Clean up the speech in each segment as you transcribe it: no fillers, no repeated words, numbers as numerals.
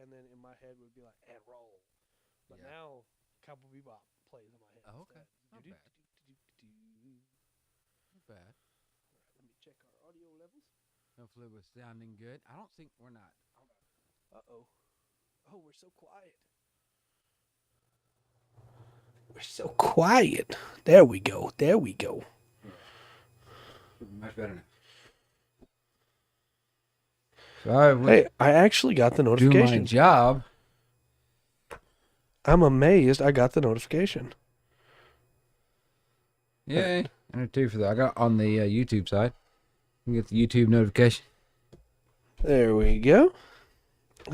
and then in my head would be like, and roll. But now, Cowboy Bebop plays in my head. Oh, okay. Not bad. Not bad. Let me check our audio levels. Hopefully we're sounding good. I don't think we're not. Uh-oh. Oh, we're so quiet. We're so quiet. There we go. There we go. Much better now. So Hey, I actually got the do my notification. job. I'm amazed I got the notification. Yay. And a two for that. I got on the YouTube side. You get the YouTube notification. There we go.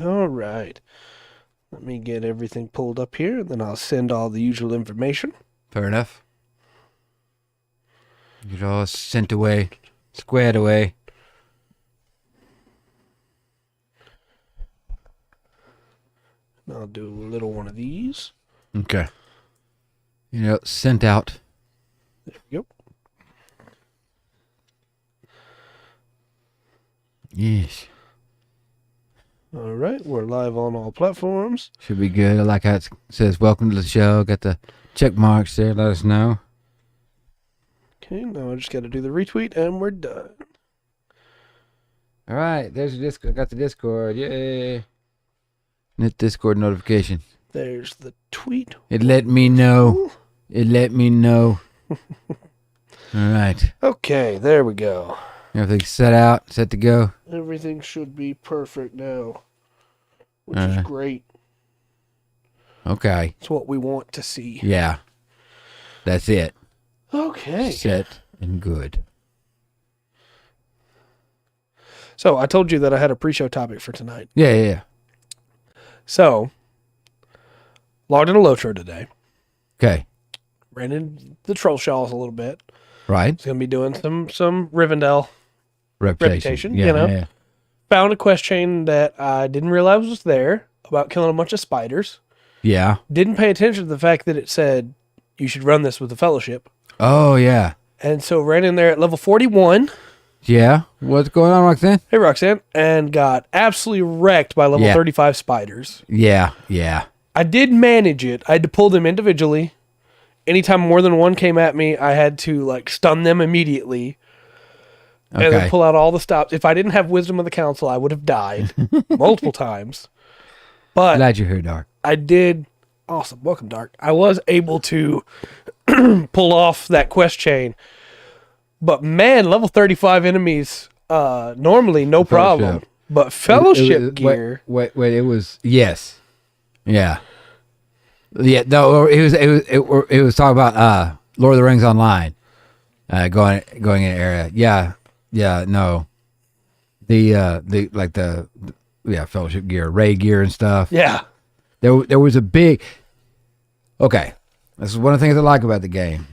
All right. Let me get everything pulled up here, and then I'll send all the usual information. Fair enough. Get it all sent away. Squared away. I'll do a little one of these. Okay. Sent out. There we go. Yes. All right, we're live on all platforms. Should be good. I like how it says, welcome to the show. Got the check marks there. Let us know. Okay, now I just got to do the retweet, and we're done. All right. There's the Discord. I got the Discord. Yay. Net Discord notification. There's the tweet. It let me know. It let me know. All right. Okay, there we go. Everything's set to go. Everything should be perfect now, which is great. Okay. It's what we want to see. Yeah. That's it. Okay. Set and good. So I told you that I had a pre-show topic for tonight. Yeah. So, logged in a Lotro today. Okay. Ran in the troll shells a little bit. Right. It's going to be doing some Rivendell reputation, Yeah, you know. Yeah. Found a quest chain that I didn't realize was there about killing a bunch of spiders. Yeah. Didn't pay attention to the fact that it said you should run this with the Fellowship. Oh, yeah. And so ran in there at level 41. Yeah. What's going on, Roxanne? Hey, Roxanne. And got absolutely wrecked by level 35 spiders. Yeah. I did manage it. I had to pull them individually. Anytime more than one came at me, I had to stun them immediately. Okay. And then pull out all the stops. If I didn't have Wisdom of the Council, I would have died multiple times. But Glad you're here, Dark. I did. Awesome. Welcome, Dark. I was able to pull off that quest chain. But man, level 35 enemies, normally no problem. But Fellowship gear. Wait, it was, yes. Yeah. Yeah, no, it was talking about Lord of the Rings Online. Going in an area. Yeah, no. The Fellowship gear, Ray gear and stuff. Yeah. There was a big. Okay, this is one of the things I like about the game.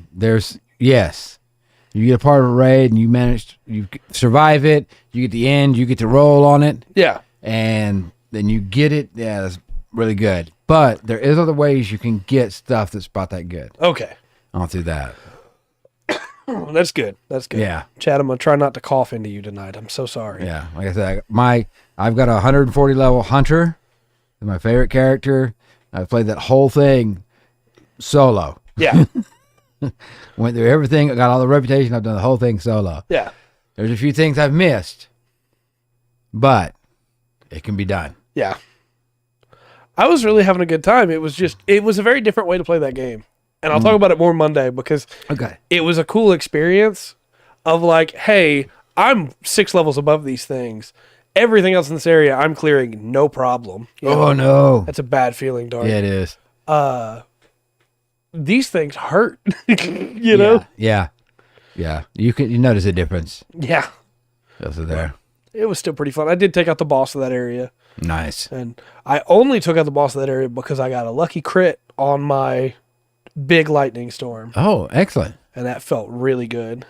You get a part of a raid and you survive it. You get the end. You get to roll on it. Yeah. And then you get it. Yeah, that's really good. But there is other ways you can get stuff that's about that good. Okay. I'll do that. That's good. Yeah. Chad, I'm going to try not to cough into you tonight. I'm so sorry. Yeah. Like I said, I've got a 140 level hunter. He's my favorite character. I've played that whole thing solo. Yeah. Went through everything. I got all the reputation. I've done the whole thing solo. Yeah. There's a few things I've missed, but it can be done. Yeah. I was really having a good time. It was a very different way to play that game. And I'll talk about it more Monday because it was a cool experience of hey, I'm 6 levels above these things. Everything else in this area, I'm clearing no problem. No. That's a bad feeling, Dark. Yeah, it is. These things hurt, you know? Yeah. You notice a difference. Yeah. Those are there. It was still pretty fun. I did take out the boss of that area. Nice. And I only took out the boss of that area because I got a lucky crit on my big lightning storm. Oh, excellent. And that felt really good.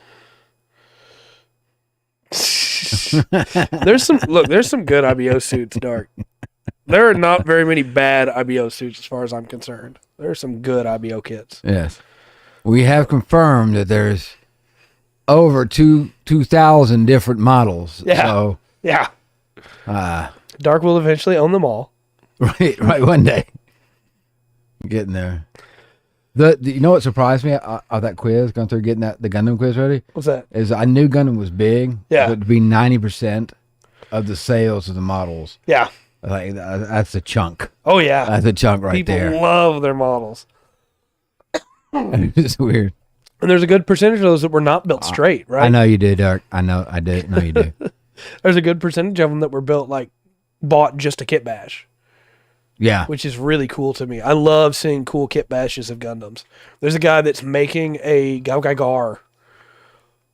There's some good IBO suits, Dark. There are not very many bad IBO suits as far as I'm concerned. There are some good IBO kits. Yes. We have confirmed that there's over 2,000 different models. Yeah. So, yeah. Dark will eventually own them all. Right. One day, getting there. You know what surprised me of that quiz, going through getting the Gundam quiz ready? What's that? Is I knew Gundam was big. Yeah. But it would be 90% of the sales of the models. Yeah. Like that's a chunk. Oh yeah. That's a chunk right there. People love their models. It's weird. And there's a good percentage of those that were not built straight, right? I know you do, Dirk. I know you do. There's a good percentage of them that were built bought just a kit bash. Yeah. Which is really cool to me. I love seeing cool kit bashes of Gundams. There's a guy that's making a Gao,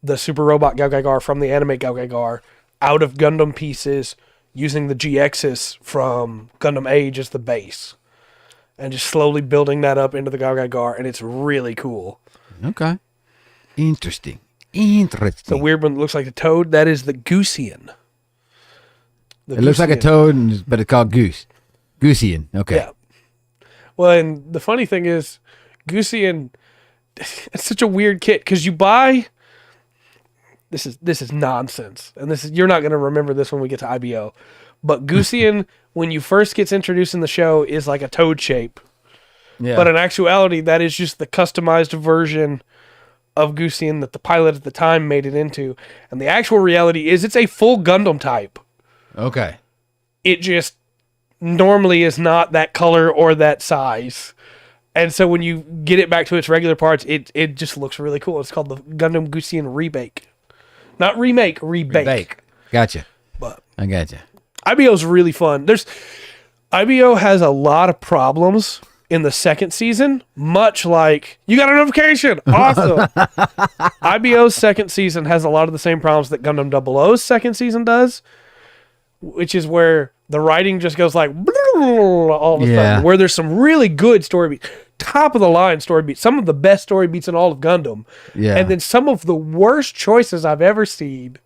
the super robot Gao from the anime Gao, out of Gundam pieces using the GXs from Gundam Age as the base. And just slowly building that up into the Gao, and it's really cool. Okay. Interesting. The weird one that looks like a toad, that is the Goosian. It looks like a toad, but it's called Goose. Goosian. Okay. Yeah. Well, and the funny thing is, Goosian, it's such a weird kit because you buy. This is nonsense, and you're not going to remember this when we get to IBO, but Goosian when you first gets introduced in the show is like a toad shape. Yeah. But in actuality, that is just the customized version of Goosian that the pilot at the time made it into, and the actual reality is it's a full Gundam type. Okay. It just normally is not that color or that size. And so when you get it back to its regular parts, it just looks really cool. It's called the Gundam Goosian Rebake. Not remake, rebake. Gotcha. But I gotcha. IBO's really fun. IBO has a lot of problems in the second season, much like you got a notification. Awesome. IBO's second season has a lot of the same problems that Gundam 00's second season does, which is where the writing just goes like all of a sudden, where there's some really good story beats, top of the line story beats, some of the best story beats in all of Gundam, and then some of the worst choices I've ever seen.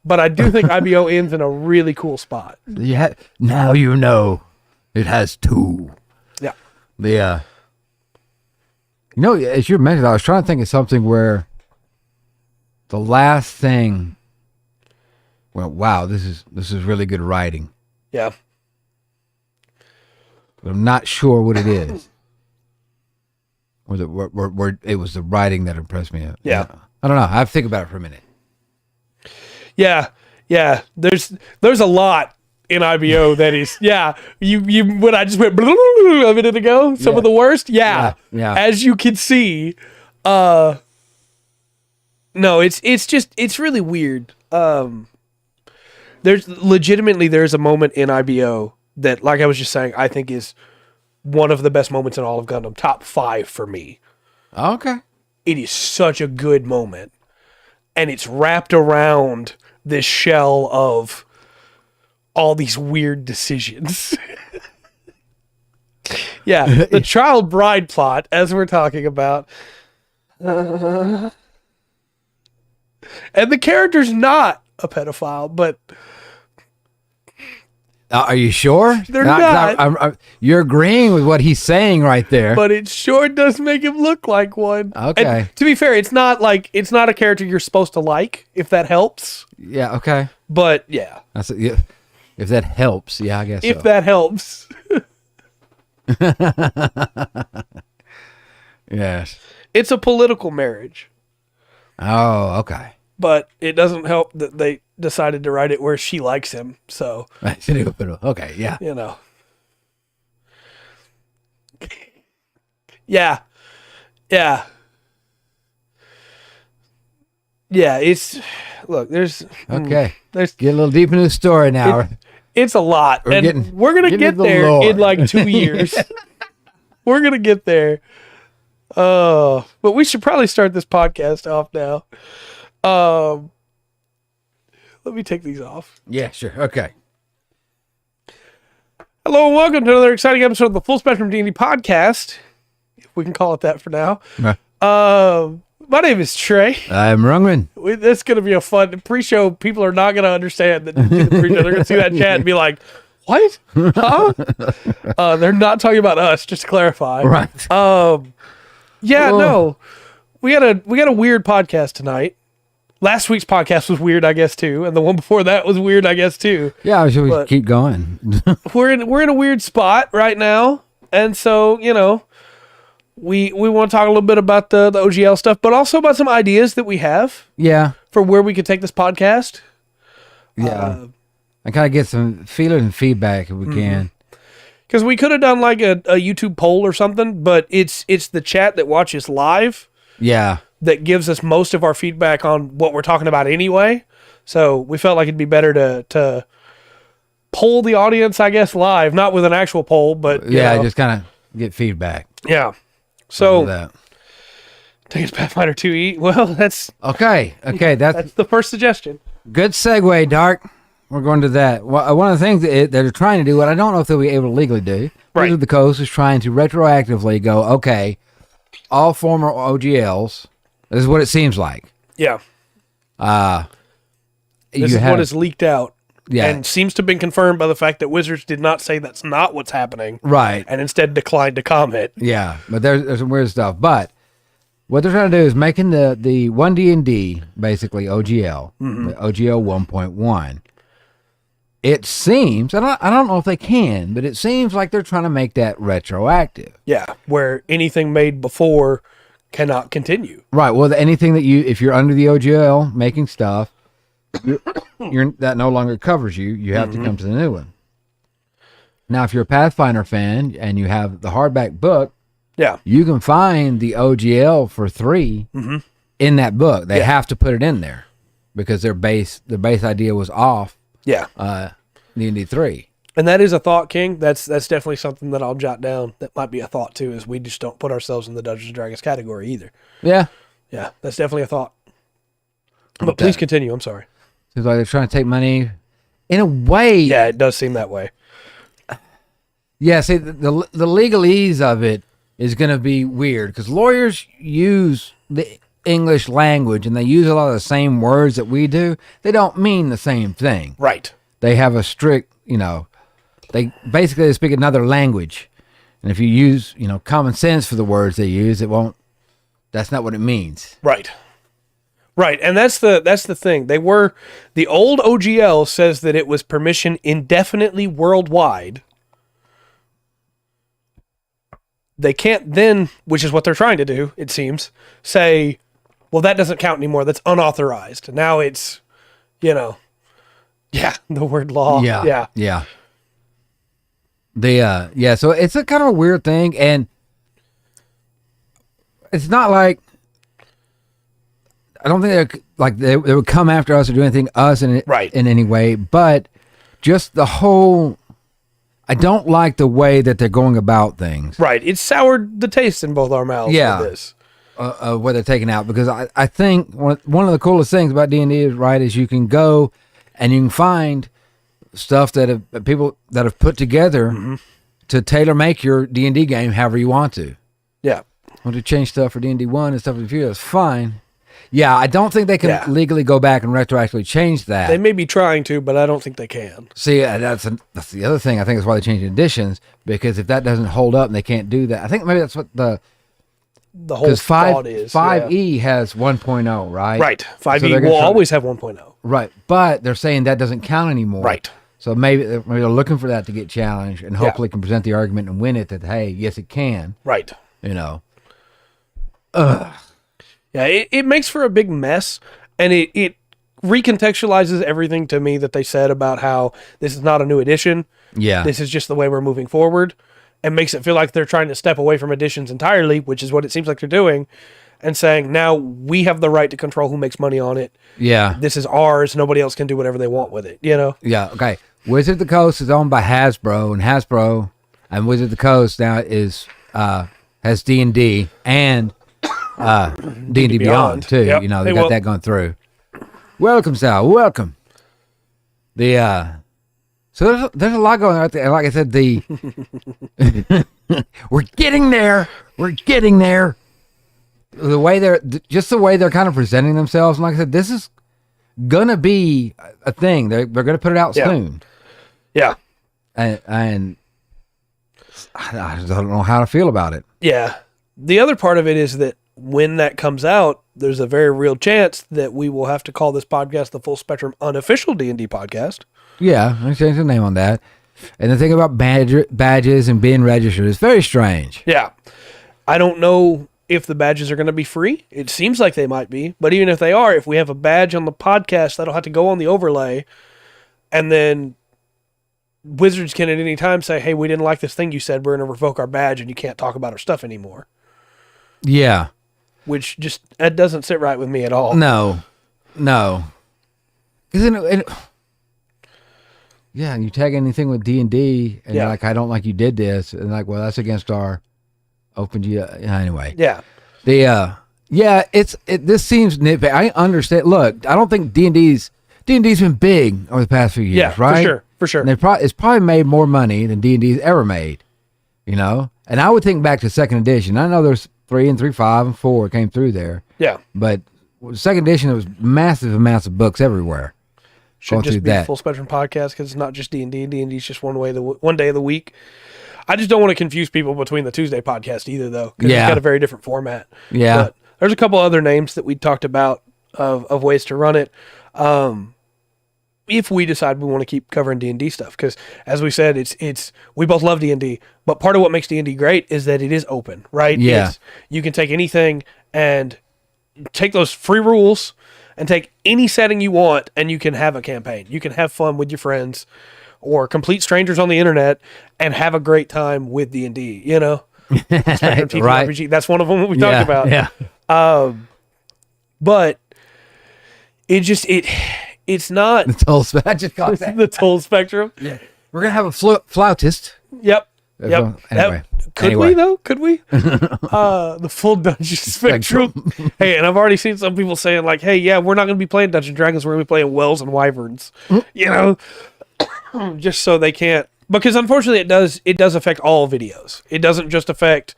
But I do think IBO ends in a really cool spot. Yeah, now you know it has two. Yeah. As you mentioned, I was trying to think of something where the last thing. Well, wow, this is really good writing. Yeah. But I'm not sure what it is. Where it was the writing that impressed me. Yeah. I don't know. I have to think about it for a minute. Yeah. There's a lot in IBO that is, you when I just went a minute ago, some of the worst. Yeah. As you can see, no, it's really weird. There's a moment in IBO that, like I was just saying, I think is one of the best moments in all of Gundam. Top 5 for me. Okay. It is such a good moment. And it's wrapped around this shell of all these weird decisions. The child bride plot, as we're talking about. And the character's not a pedophile, but... are you sure? They're not. You're agreeing with what he's saying right there. But it sure does make him look like one. Okay. And to be fair, it's not a character you're supposed to like, if that helps. Yeah, okay. But yeah. If that helps, I guess if that helps. Yes. It's a political marriage. Oh, okay. But it doesn't help that they decided to write it where she likes him, so. Okay, yeah. Yeah, it's... Look, there's... Okay. Get a little deep into the story now. It's a lot. We're going to get there in like 2 years. We're going to get there. But we should probably start this podcast off now. Let me take these off. Yeah, sure. Okay. Hello and welcome to another exciting episode of the Full Spectrum D&D podcast. If we can call it that for now. My name is Trey. I'm Rungman. This is going to be a fun pre-show. People are not going to understand that. They're going to see that chat and be like, what? Huh? They're not talking about us, just to clarify. Right. No. We got a weird podcast tonight. last week's podcast was weird, I guess, too. And the one before that was weird, I guess, too. Yeah, should we keep going? we're in a weird spot right now. And so, we want to talk a little bit about the OGL stuff, but also about some ideas that we have. Yeah. For where we could take this podcast. Yeah. I kind of get some feelers and feedback if we can. Because we could have done like a YouTube poll or something, but it's the chat that watches live. Yeah. That gives us most of our feedback on what we're talking about anyway. So we felt like it'd be better to poll the audience, I guess, live, not with an actual poll, but just kind of get feedback. Yeah. So take us Pathfinder 2E. Well, that's okay. That's the first suggestion. Good segue, Dark. We're going to that. One of the things that they're trying to do, what I don't know if they'll be able to legally do, Wizards of the Coast is trying to retroactively go, okay, all former OGLs, this is what it seems like. Yeah. This is what is leaked out. Yeah. And seems to have been confirmed by the fact that Wizards did not say that's not what's happening. Right. And instead declined to comment. Yeah. But there's some weird stuff. But what they're trying to do is making the 1D&D, basically OGL, the OGL 1.1. It seems, and I don't know if they can, but it seems like they're trying to make that retroactive. Yeah, where anything made before cannot continue. Right. Well, anything that if you're under the OGL making stuff, that no longer covers you. You have to come to the new one. Now, if you're a Pathfinder fan and you have the hardback book, you can find the OGL for free in that book. They have to put it in there because their base idea was off. Yeah. D&D 3. And that is a thought, King. That's definitely something that I'll jot down. That might be a thought, too, is we just don't put ourselves in the Dungeons & Dragons category either. Yeah. Yeah, that's definitely a thought. But please continue. I'm sorry. Seems like they're trying to take money in a way. Yeah, it does seem that way. Yeah, see, the legalese of it is going to be weird because lawyers use the English language and they use a lot of the same words that we do. They don't mean the same thing. Right. They have a strict, they basically speak another language. And if you use, common sense for the words they use, that's not what it means. Right. Right. And that's the thing. The old OGL says that it was permission indefinitely worldwide. They can't then, which is what they're trying to do, it seems, say, well, that doesn't count anymore. That's unauthorized. Now it's, the word law. Yeah. So it's a kind of a weird thing, and it's not like I don't think they would come after us or do anything us in any way, but just the whole. I don't like the way that they're going about things. Right. It's soured the taste in both our mouths with this. What they're taking out. Because I think one of the coolest things about D&D is you can go and you can find stuff that people that have put together to tailor make your D&D game however you want to. Yeah. Want to change stuff for D&D 1 and stuff in the future, that's fine. Yeah, I don't think they can legally go back and retroactively change that. They may be trying to, but I don't think they can. See, that's the other thing. I think that's why they changed the editions, because if that doesn't hold up and they can't do that, I think maybe that's what the whole thought is. 5E has 1.0, right? Right. 5E will always have 1.0. Right, but they're saying that doesn't count anymore. Right. So maybe they're looking for that to get challenged and hopefully can present the argument and win it that, hey, yes, it can. Right. Yeah, it makes for a big mess, and it recontextualizes everything to me that they said about how this is not a new edition. Yeah. This is just the way we're moving forward, and makes it feel like they're trying to step away from editions entirely, which is what it seems like they're doing, and saying, now we have the right to control who makes money on it. Yeah. This is ours. Nobody else can do whatever they want with it, Yeah, okay. Wizard of the Coast is owned by Hasbro, and Wizard of the Coast now has D&D and D&D Beyond too. Yep. They got that going through. Welcome, Sal. Welcome. So there's a lot going on there. Like I said, we're getting there. We're getting there. The way they're kind of presenting themselves. And like I said, this is gonna be a thing. They're gonna put it out soon. Yeah. And I just don't know how to feel about it. Yeah. The other part of it is that when that comes out, there's a very real chance that we will have to call this podcast the Full Spectrum Unofficial D&D Podcast. Yeah, I changed the name on that. And the thing about badges and being registered is very strange. Yeah. I don't know if the badges are going to be free. It seems like they might be. But even if they are, if we have a badge on the podcast, that'll have to go on the overlay. And then Wizards can at any time say, hey, we didn't like this thing you said. We're going to revoke our badge and you can't talk about our stuff anymore. Yeah. Which just, that doesn't sit right with me at all. No. Because yeah, and you tag anything with D&D, and you're like, I don't like you did this, and like, well, that's against our anyway. Yeah. This seems nitpicky. I understand. Look, I don't think D&D's been big over the past few years, right? For sure. And it's probably made more money than D&D's ever made, you know? And I would think back to second edition. I know there's 3 and 3, 5 and 4 came through there. Yeah. But second edition, there was massive amounts of books everywhere. Should just be a Full Spectrum Podcast because it's not just D&D. D&D is just one day of the week. I just don't want to confuse people between the Tuesday podcast either, though, because it's got a very different format. Yeah. But there's a couple other names that we talked about of ways to run it. If we decide we want to keep covering D&D stuff, because as we said, it's we both love D&D, but part of what makes D&D great is that it is open, right? Yeah. You can take anything and take those free rules and take any setting you want, and you can have a campaign. You can have fun with your friends or complete strangers on the internet and have a great time with D&D, you know? TTRPG, right. That's one of them we talked about. Yeah. But it's not the toll spectrum. I just caught that. the toll spectrum. Yeah. We're going to have a flautist. Yep. Anyway. Could we, though? Could we? The full dungeon spectrum. Hey, and I've already seen some people saying, like, hey, yeah, we're not going to be playing Dungeons & Dragons. We're going to be playing Wells and Wyverns. You know? Just so they can't. Because, unfortunately, it does affect all videos. It doesn't just affect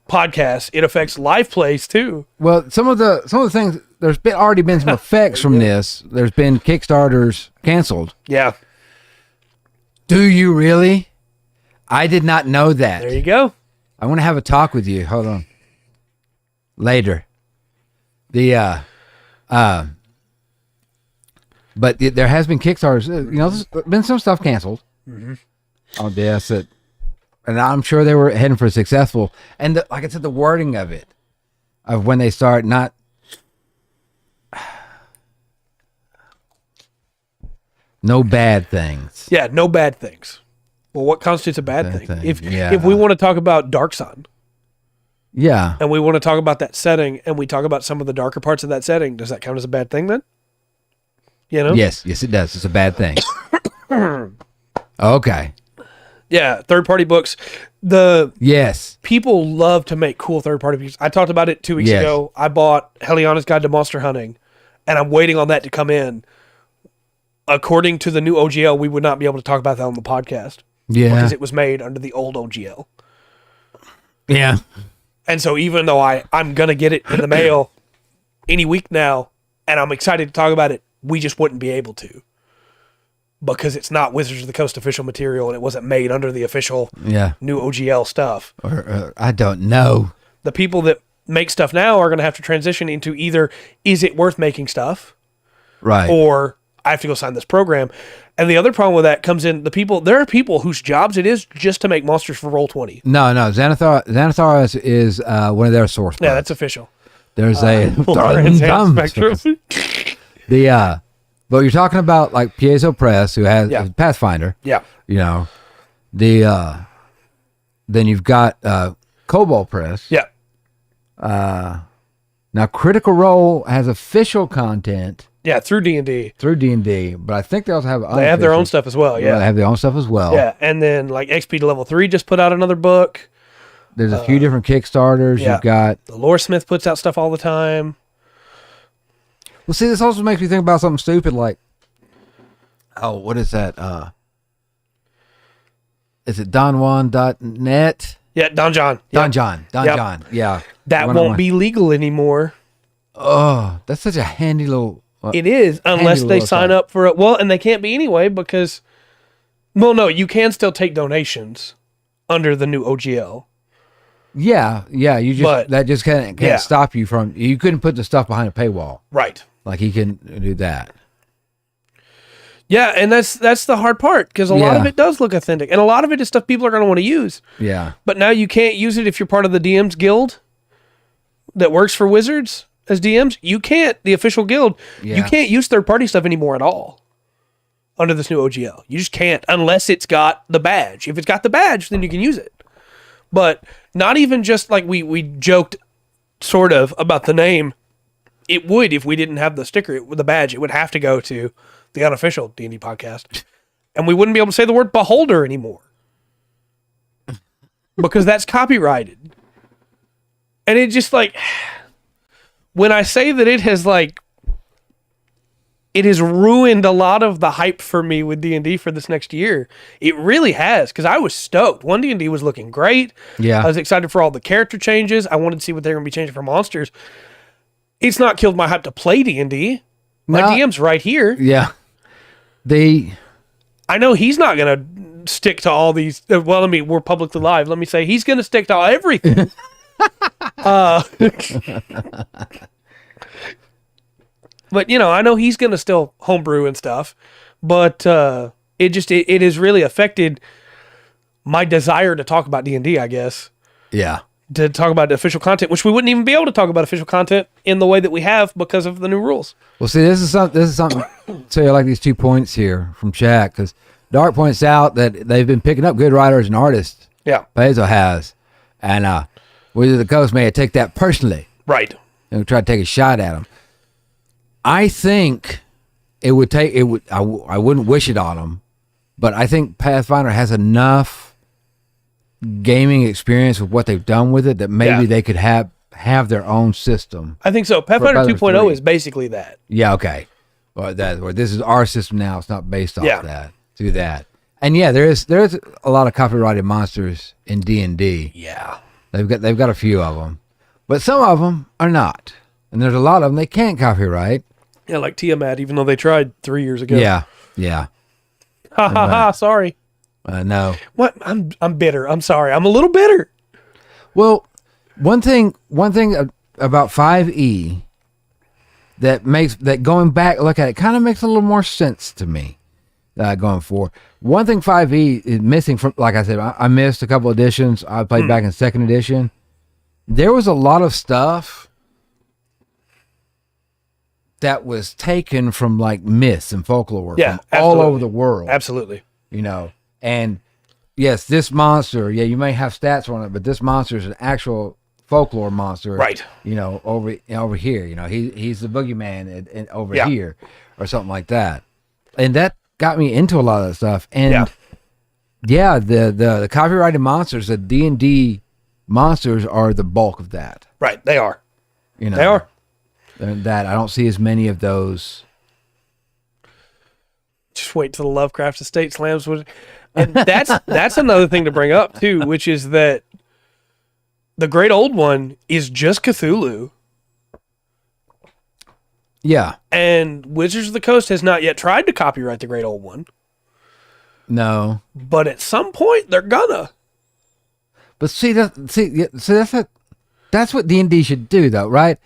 podcasts. It affects live plays, too. Well, some of the things, there's already been some effects from this. There's been Kickstarters canceled. Yeah. Do you really? I did not know that. There you go. I want to have a talk with you. Hold on. Later. But there has been Kickstarters. You know, there's been some stuff canceled on this, and I'm sure they were heading for successful. And like I said, the wording of it, of when they start not. No bad things. Yeah, no bad things. Well, what constitutes a bad thing? If we want to talk about Dark Sun, and we want to talk about that setting, and we talk about some of the darker parts of that setting, does that count as a bad thing then? You know? Yes, it does. It's a bad thing. Okay. Yeah, third-party books. People love to make cool third-party books. I talked about it 2 weeks ago. I bought Heliana's Guide to Monster Hunting, and I'm waiting on that to come in. According to the new OGL, we would not be able to talk about that on the podcast. Yeah. Because it was made under the old OGL. Yeah. And so even though I'm going to get it in the mail any week now, and I'm excited to talk about it, we just wouldn't be able to. Because it's not Wizards of the Coast official material, and it wasn't made under the official new OGL stuff. Or I don't know. The people that make stuff now are going to have to transition into either, is it worth making stuff? Right. Or I have to go sign this program. And the other problem with that comes in, there are people whose jobs it is just to make monsters for Roll20. No, Xanathar is one of their source. Yeah, that's official. There's a spectrum. But you're talking about like Piezo Press, who has Pathfinder. Yeah. You know, then you've got Cobalt Press. Yeah. Now Critical Role has official content. Yeah, through D&D. But I think they also have They have their own stuff as well, yeah. They have their own stuff as well. Yeah, and then like XP to Level 3 just put out another book. There's a few different Kickstarters. Yeah. You've got... The Loresmith puts out stuff all the time. Well, see, this also makes me think about something stupid like... Oh, what is that? Is it donjuan.net? Yeah, Donjon. Donjon, yeah. That won't be legal anymore. Oh, that's such a handy little... It is, unless they sign up for it. Well, and they can't be anyway because... Well, no, you can still take donations under the new OGL. Yeah. You just that just can't stop you from. You couldn't put the stuff behind a paywall, right? Like he can do that. Yeah, and that's the hard part because a lot of it does look authentic, and a lot of it is stuff people are going to want to use. Yeah. But now you can't use it if you're part of the DMs guild that works for Wizards as DMs. You can't, the official guild, you can't use third-party stuff anymore at all under this new OGL. You just can't unless it's got the badge. If it's got the badge, then you can use it. But not even just like we joked sort of about the name. It would if we didn't have the sticker with the badge. It would have to go to the unofficial D&D podcast. And we wouldn't be able to say the word beholder anymore. Because that's copyrighted. And it just like, when I say that it has ruined a lot of the hype for me with D&D for this next year. It really has, because I was stoked. 1 D&D was looking great. Yeah. I was excited for all the character changes. I wanted to see what they were going to be changing for monsters. It's not killed my hype to play D&D. My DM's right here. Yeah. I know he's not going to stick to all these. Well, we're publicly live. Let me say he's going to stick to everything. But, I know he's going to still homebrew and stuff. But it has really affected my desire to talk about D&D, I guess. Yeah. To talk about the official content, which we wouldn't even be able to talk about official content in the way that we have because of the new rules. Well, see, this is something. So I like these 2 points here from chat, because Dark points out that they've been picking up good writers and artists. Yeah, Bezo has, and Wizards of the Coast may take that personally, right, and try to take a shot at them. I think it would take it would. I wouldn't wish it on them, but I think Pathfinder has enough gaming experience with what they've done with it that maybe they could have their own system. I think so. Pathfinder 2.0 is basically that. Yeah, okay. Or this is our system now. It's not based off that. Do that. And yeah, there's a lot of copyrighted monsters in D&D. Yeah. They've got a few of them. But some of them are not. And there's a lot of them they can't copyright. Yeah, like Tiamat, even though they tried 3 years ago. Yeah. Ha ha ha, sorry. No. What? I'm bitter. I'm sorry. I'm a little bitter. Well, one thing about 5e that going back look at it kind of makes a little more sense to me going forward. One thing 5e is missing from, like I said, I missed a couple editions. I played back in 2nd edition. There was a lot of stuff that was taken from like myths and folklore from all over the world. Absolutely. And yes, this monster, you may have stats on it, but this monster is an actual folklore monster. Right. Over here, he's the boogeyman and over here or something like that. And that got me into a lot of that stuff. And the copyrighted monsters, the D&D monsters are the bulk of that. Right. They are. They are. And that I don't see as many of those. Just wait till the Lovecraft Estate slams with. And that's another thing to bring up too, which is that the Great Old One is just Cthulhu. Yeah. And Wizards of the Coast has not yet tried to copyright the Great Old One. No. But at some point they're gonna. But that's what D&D should do though, right?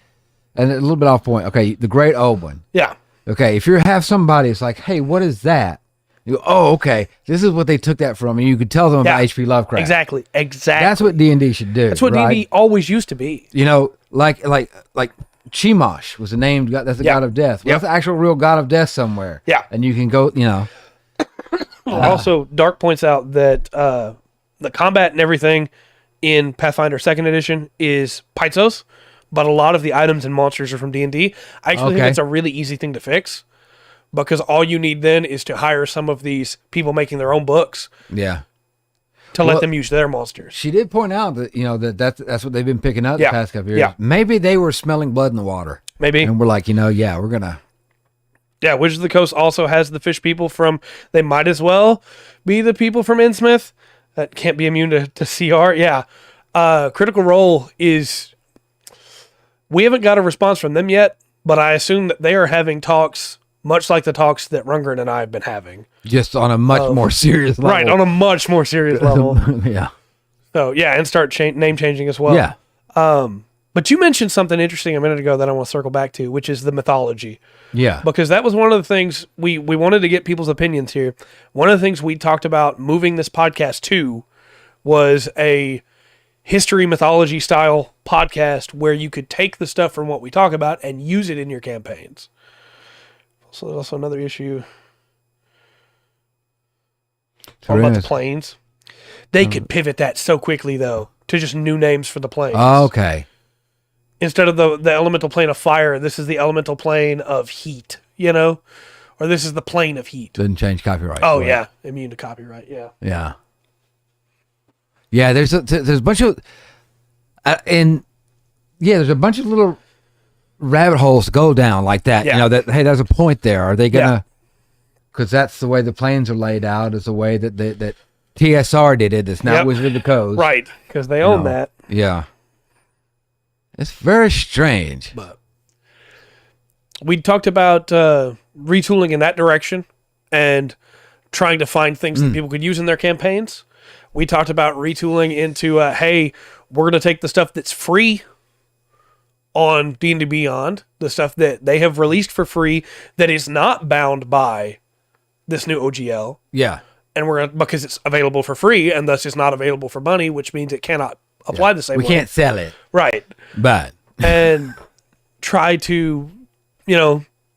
And a little bit off point. Okay, the Great Old One. Yeah. Okay, if you have somebody, it's like, hey, what is that? You go, oh, okay, this is what they took that from, and you could tell them about H.P. Lovecraft. Exactly. That's what D&D should do. That's what D&D always used to be. Like Chemosh was the name. That's the god of death. Well, that's the actual real god of death somewhere. Yeah. And you can go, Also, Dark points out that the combat and everything in Pathfinder 2nd edition is Paizo, but a lot of the items and monsters are from D&D. I actually think it's a really easy thing to fix, because all you need then is to hire some of these people making their own books. Yeah. To let them use their monsters. She did point out that that's what they've been picking up the past couple years. Yeah. Maybe they were smelling blood in the water. Maybe. And we're like, we're gonna. Yeah, Wizards of the Coast also has the fish people from. They might as well be the people from Innsmouth that can't be immune to CR. Yeah. Critical Role is. We haven't got a response from them yet, but I assume that they are having talks, much like the talks that Rundgren and I have been having. Just on a much more serious level. Right, on a much more serious level. Yeah. So yeah, and start name changing as well. Yeah. But you mentioned something interesting a minute ago that I want to circle back to, which is the mythology. Yeah. Because that was one of the things we wanted to get people's opinions here. One of the things we talked about moving this podcast to was a history mythology style podcast where you could take the stuff from what we talk about and use it in your campaigns. So there's also another issue. What about the planes? They could pivot that so quickly, though, to just new names for the planes. Oh, okay. Instead of the elemental plane of fire, this is the elemental plane of heat, Or this is the plane of heat. Doesn't change copyright. Oh, yeah. Immune to copyright, yeah. Yeah. Yeah, there's a bunch of... there's a bunch of little rabbit holes to go down like that. Yeah. Hey, there's a point there. Are they going to... Because that's the way the planes are laid out, is the way that TSR did it. It's not Wizard of the Coast. Right, because they own that. Yeah. It's very strange. But we talked about retooling in that direction and trying to find things that people could use in their campaigns. We talked about retooling into, hey, we're going to take the stuff that's free on D&D Beyond, the stuff that they have released for free that is not bound by this new OGL. Yeah. And we're going to, because it's available for free and thus it's not available for money, which means it cannot apply the same way. We can't sell it. Right. But. And try to,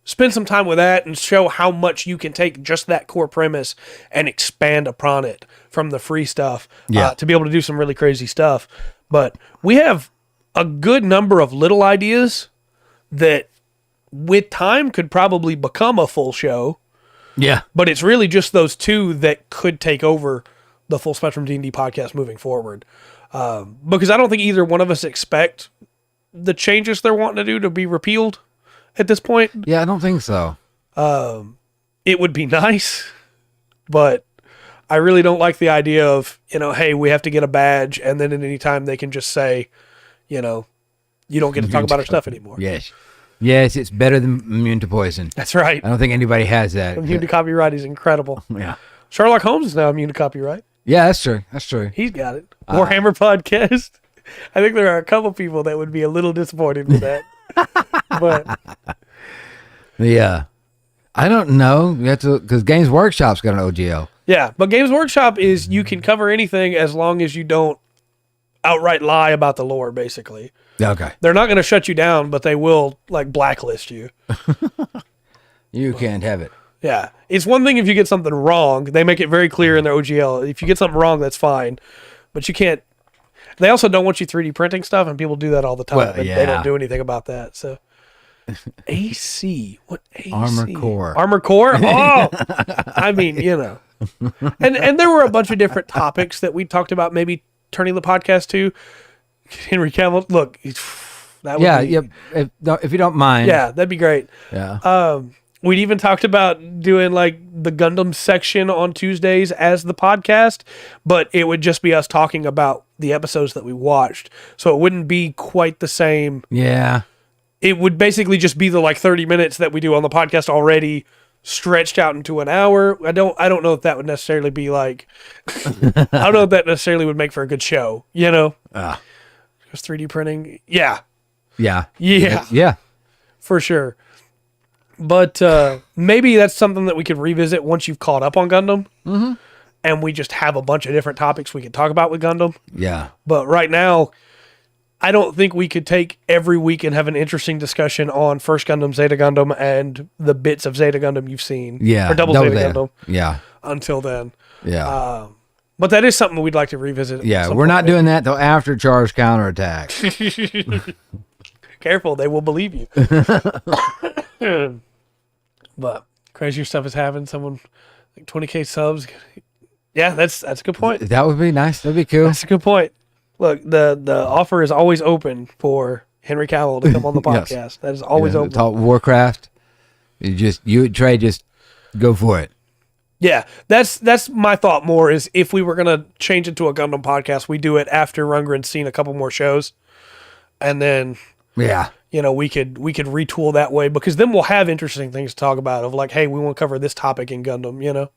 spend some time with that and show how much you can take just that core premise and expand upon it from the free stuff to be able to do some really crazy stuff. But we have a good number of little ideas that with time could probably become a full show. Yeah. But it's really just those two that could take over the Full Spectrum D&D podcast moving forward. Because I don't think either one of us expect the changes they're wanting to do to be repealed at this point. Yeah, I don't think so. It would be nice, but I really don't like the idea of, hey, we have to get a badge, and then at any time they can just say, you don't get to talk about our stuff anymore. Yes. Yes, it's better than immune to poison. That's right. I don't think anybody has that. Immune to copyright is incredible. Yeah. Sherlock Holmes is now immune to copyright. Yeah, that's true. That's true. He's got it. Warhammer podcast. I think there are a couple people that would be a little disappointed with that. But yeah, I don't know. You have to, because Games Workshop's got an OGL. Yeah, but Games Workshop is you can cover anything as long as you don't outright lie about the lore, basically. Okay. They're not going to shut you down, but they will blacklist you. You can't have it. Yeah. It's one thing if you get something wrong. They make it very clear in their OGL. If you get something wrong, that's fine. But you can't. They also don't want you 3D printing stuff, and people do that all the time. Well, They don't do anything about that. So, AC. What AC? Armor Core. Armor Core? Oh! I mean, And there were a bunch of different topics that we talked about maybe turning the podcast to. Henry Cavill, look, that would be, if you don't mind. Yeah, that'd be great. Yeah. We'd even talked about doing the Gundam section on Tuesdays as the podcast, but it would just be us talking about the episodes that we watched. So it wouldn't be quite the same. Yeah. It would basically just be the 30 minutes that we do on the podcast already stretched out into an hour. I don't know if that would necessarily be I don't know if that necessarily would make for a good show, Because 3D printing, yeah. Yeah. Yeah. Yeah. For sure. But maybe that's something that we could revisit once you've caught up on Gundam. Mm-hmm. And we just have a bunch of different topics we could talk about with Gundam. Yeah. But right now, I don't think we could take every week and have an interesting discussion on First Gundam, Zeta Gundam, and the bits of Zeta Gundam you've seen. Yeah. Or Double Zeta Gundam. Yeah. Until then. Yeah. But that is something we'd like to revisit. Yeah, we're not doing that till after Charge counterattack. Careful, they will believe you. But crazier stuff is happening. Someone 20K subs. Yeah, that's a good point. That would be nice. That'd be cool. That's a good point. Look, the offer is always open for Henry Cavill to come on the podcast. Yes. That is always open. Talk Warcraft. You and Trey just go for it. Yeah, that's my thought more is if we were going to change it to a Gundam podcast, we do it after Rundgren's seen a couple more shows. And then we could retool that way because then we'll have interesting things to talk about of hey, we want to cover this topic in Gundam,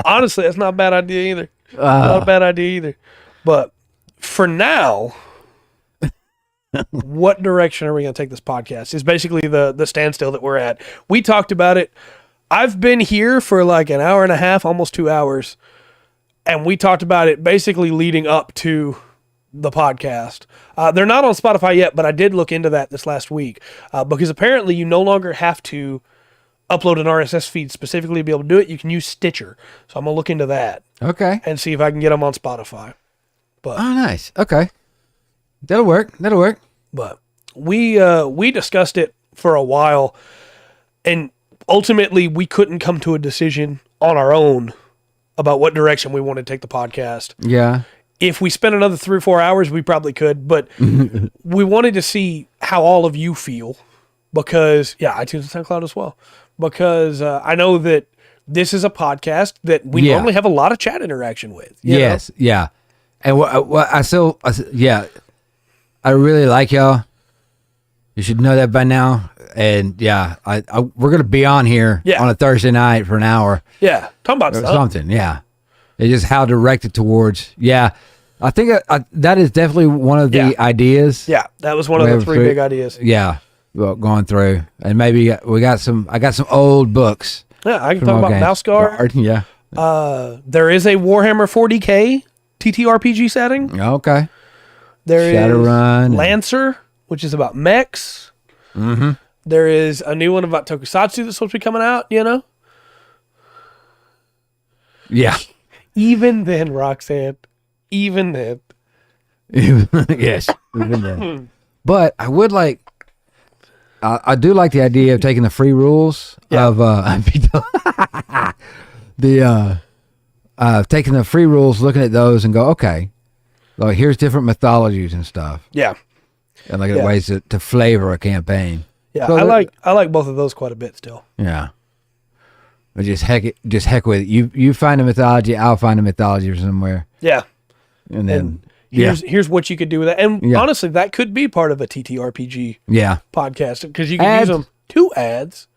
Honestly, that's not a bad idea either. Not a bad idea either. But for now, what direction are we going to take this podcast? Is basically the standstill that we're at. We talked about it. I've been here for like an hour and a half, almost 2 hours, and we talked about it basically leading up to the podcast. They're not on Spotify yet, but I did look into that this last week because apparently you no longer have to upload an RSS feed specifically to be able to do it. You can use Stitcher. So I'm going to look into that. Okay. And see if I can get them on Spotify. But nice. Okay. That'll work. But we discussed it for a while, and ultimately we couldn't come to a decision on our own about what direction we wanted to take the podcast. Yeah. If we spent another 3 or 4 hours, we probably could, but we wanted to see how all of you feel because, iTunes and SoundCloud as well, because I know that this is a podcast that we normally have a lot of chat interaction with. Yes. Know? Yeah. And I really like y'all. You should know that by now. And we're gonna be on here on a Thursday night for an hour. Yeah, talking about something. Yeah, it's just how directed towards. Yeah, I think that is definitely one of the ideas. Yeah, that was one of the 3 big ideas. Yeah, well, going through, and maybe I got some old books. Yeah, I can talk about Mouse Guard. Yeah. There is a Warhammer 40K TTRPG setting. Okay. There Shadowrun is Lancer, which is about mechs. Mm-hmm. There is a new one about Tokusatsu that's supposed to be coming out, Yeah. Even then, Roxanne. Even then. Yes. Even then. But I would like... I do like the idea of taking the free rules of... taking the free rules, looking at those and go, okay, like here's different mythologies and stuff. Yeah. And looking at ways to flavor a campaign. Yeah, so I like both of those quite a bit still. Yeah. But just heck with it. You find a mythology, I'll find a mythology somewhere. Yeah. And then here's what you could do with that. And honestly, that could be part of a TTRPG podcast because you could use them to ads.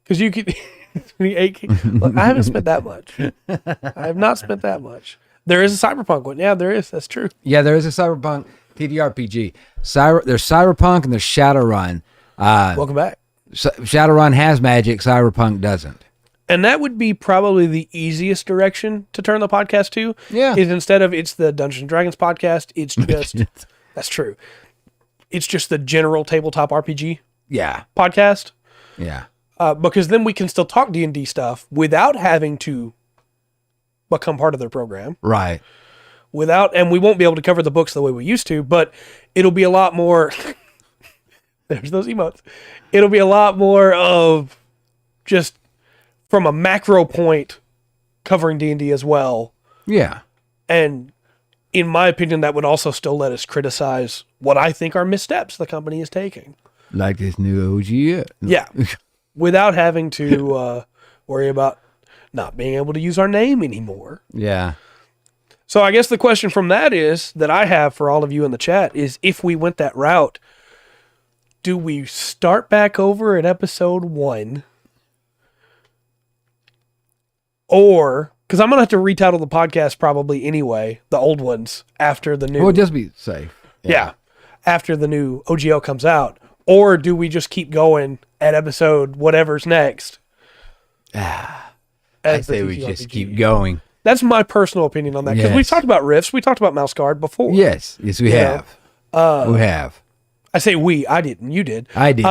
Because you could look, I haven't spent that much. I have not spent that much. There is a Cyberpunk one. Yeah, there is. That's true. Yeah, there is a Cyberpunk TTRPG. There's Cyberpunk and there's Shadowrun. Welcome back. Shadowrun has magic. Cyberpunk doesn't. And that would be probably the easiest direction to turn the podcast to. Yeah. Is instead of it's the Dungeons and Dragons podcast, it's just that's true. It's just the general tabletop RPG. Podcast. Yeah. Because then we can still talk D&D stuff without having to become part of their program. Right. And we won't be able to cover the books the way we used to, but it'll be a lot more. There's those emotes. It'll be a lot more of just from a macro point covering D&D as well. Yeah. And in my opinion, that would also still let us criticize what I think are missteps the company is taking. Like this new OG. Yeah. Without having to worry about not being able to use our name anymore. Yeah. So I guess the question from that is that I have for all of you in the chat is if we went that route, do we start back over at episode 1? Or, because I'm going to have to retitle the podcast probably anyway, the old ones, after the new... Well, just be safe. Yeah. After the new OGL comes out. Or do we just keep going at episode whatever's next? I say we just keep going. That's my personal opinion on that. Because we've talked about riffs. We talked about Mouse Guard before. Yes, we have. We have. I say we. I didn't. You did. I did.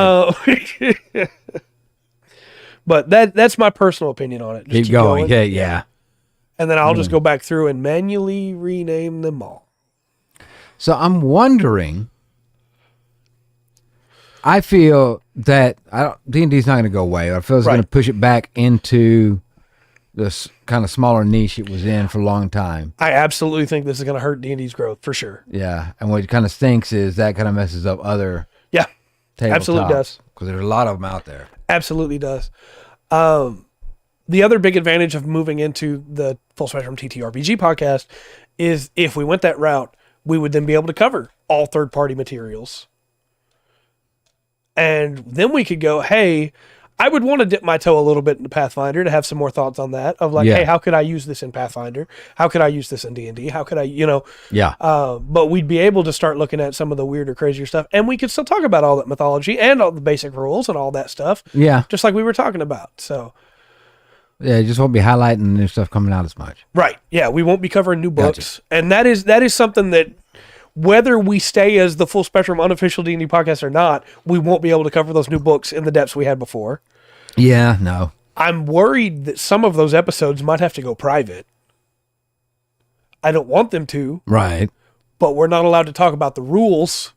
But that's my personal opinion on it. Just keep going. Yeah. And then I'll just go back through and manually rename them all. So I'm wondering... I feel that D&D's not going to go away. I feel it's going to push it back into this kind of smaller niche it was in for a long time. I absolutely think this is going to hurt D&D's growth for sure. Yeah, and what kind of stinks is that kind of messes up other absolutely does, because there's a lot of them out there. Absolutely does. The other big advantage of moving into the Full Spectrum TTRPG podcast is if we went that route, we would then be able to cover all third-party materials. And then we could go, hey, I would want to dip my toe a little bit into Pathfinder to have some more thoughts on that. Of like, hey, how could I use this in Pathfinder? How could I use this in D&D? How could I, Yeah. But we'd be able to start looking at some of the weirder, crazier stuff, and we could still talk about all that mythology and all the basic rules and all that stuff. Yeah. Just like we were talking about. So. Yeah, you just won't be highlighting new stuff coming out as much. Right. Yeah, we won't be covering new books, and that is something that. Whether we stay as the Full Spectrum unofficial D&D podcast or not, we won't be able to cover those new books in the depths we had before. Yeah, no. I'm worried that some of those episodes might have to go private. I don't want them to. Right. But we're not allowed to talk about the rules.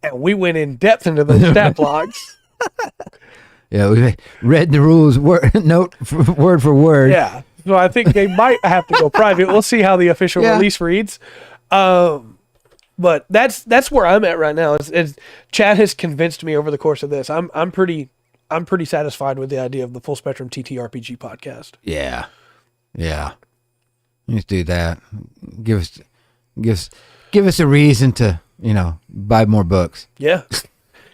And we went in depth into those stat blocks. Yeah, we read the rules word for word. Yeah. So I think they might have to go private. We'll see how the official release reads. But that's where I'm at right now. Chad has convinced me over the course of this. I'm pretty satisfied with the idea of the Full Spectrum TTRPG podcast. Yeah. Let's do that. Give us a reason to, buy more books. Yeah.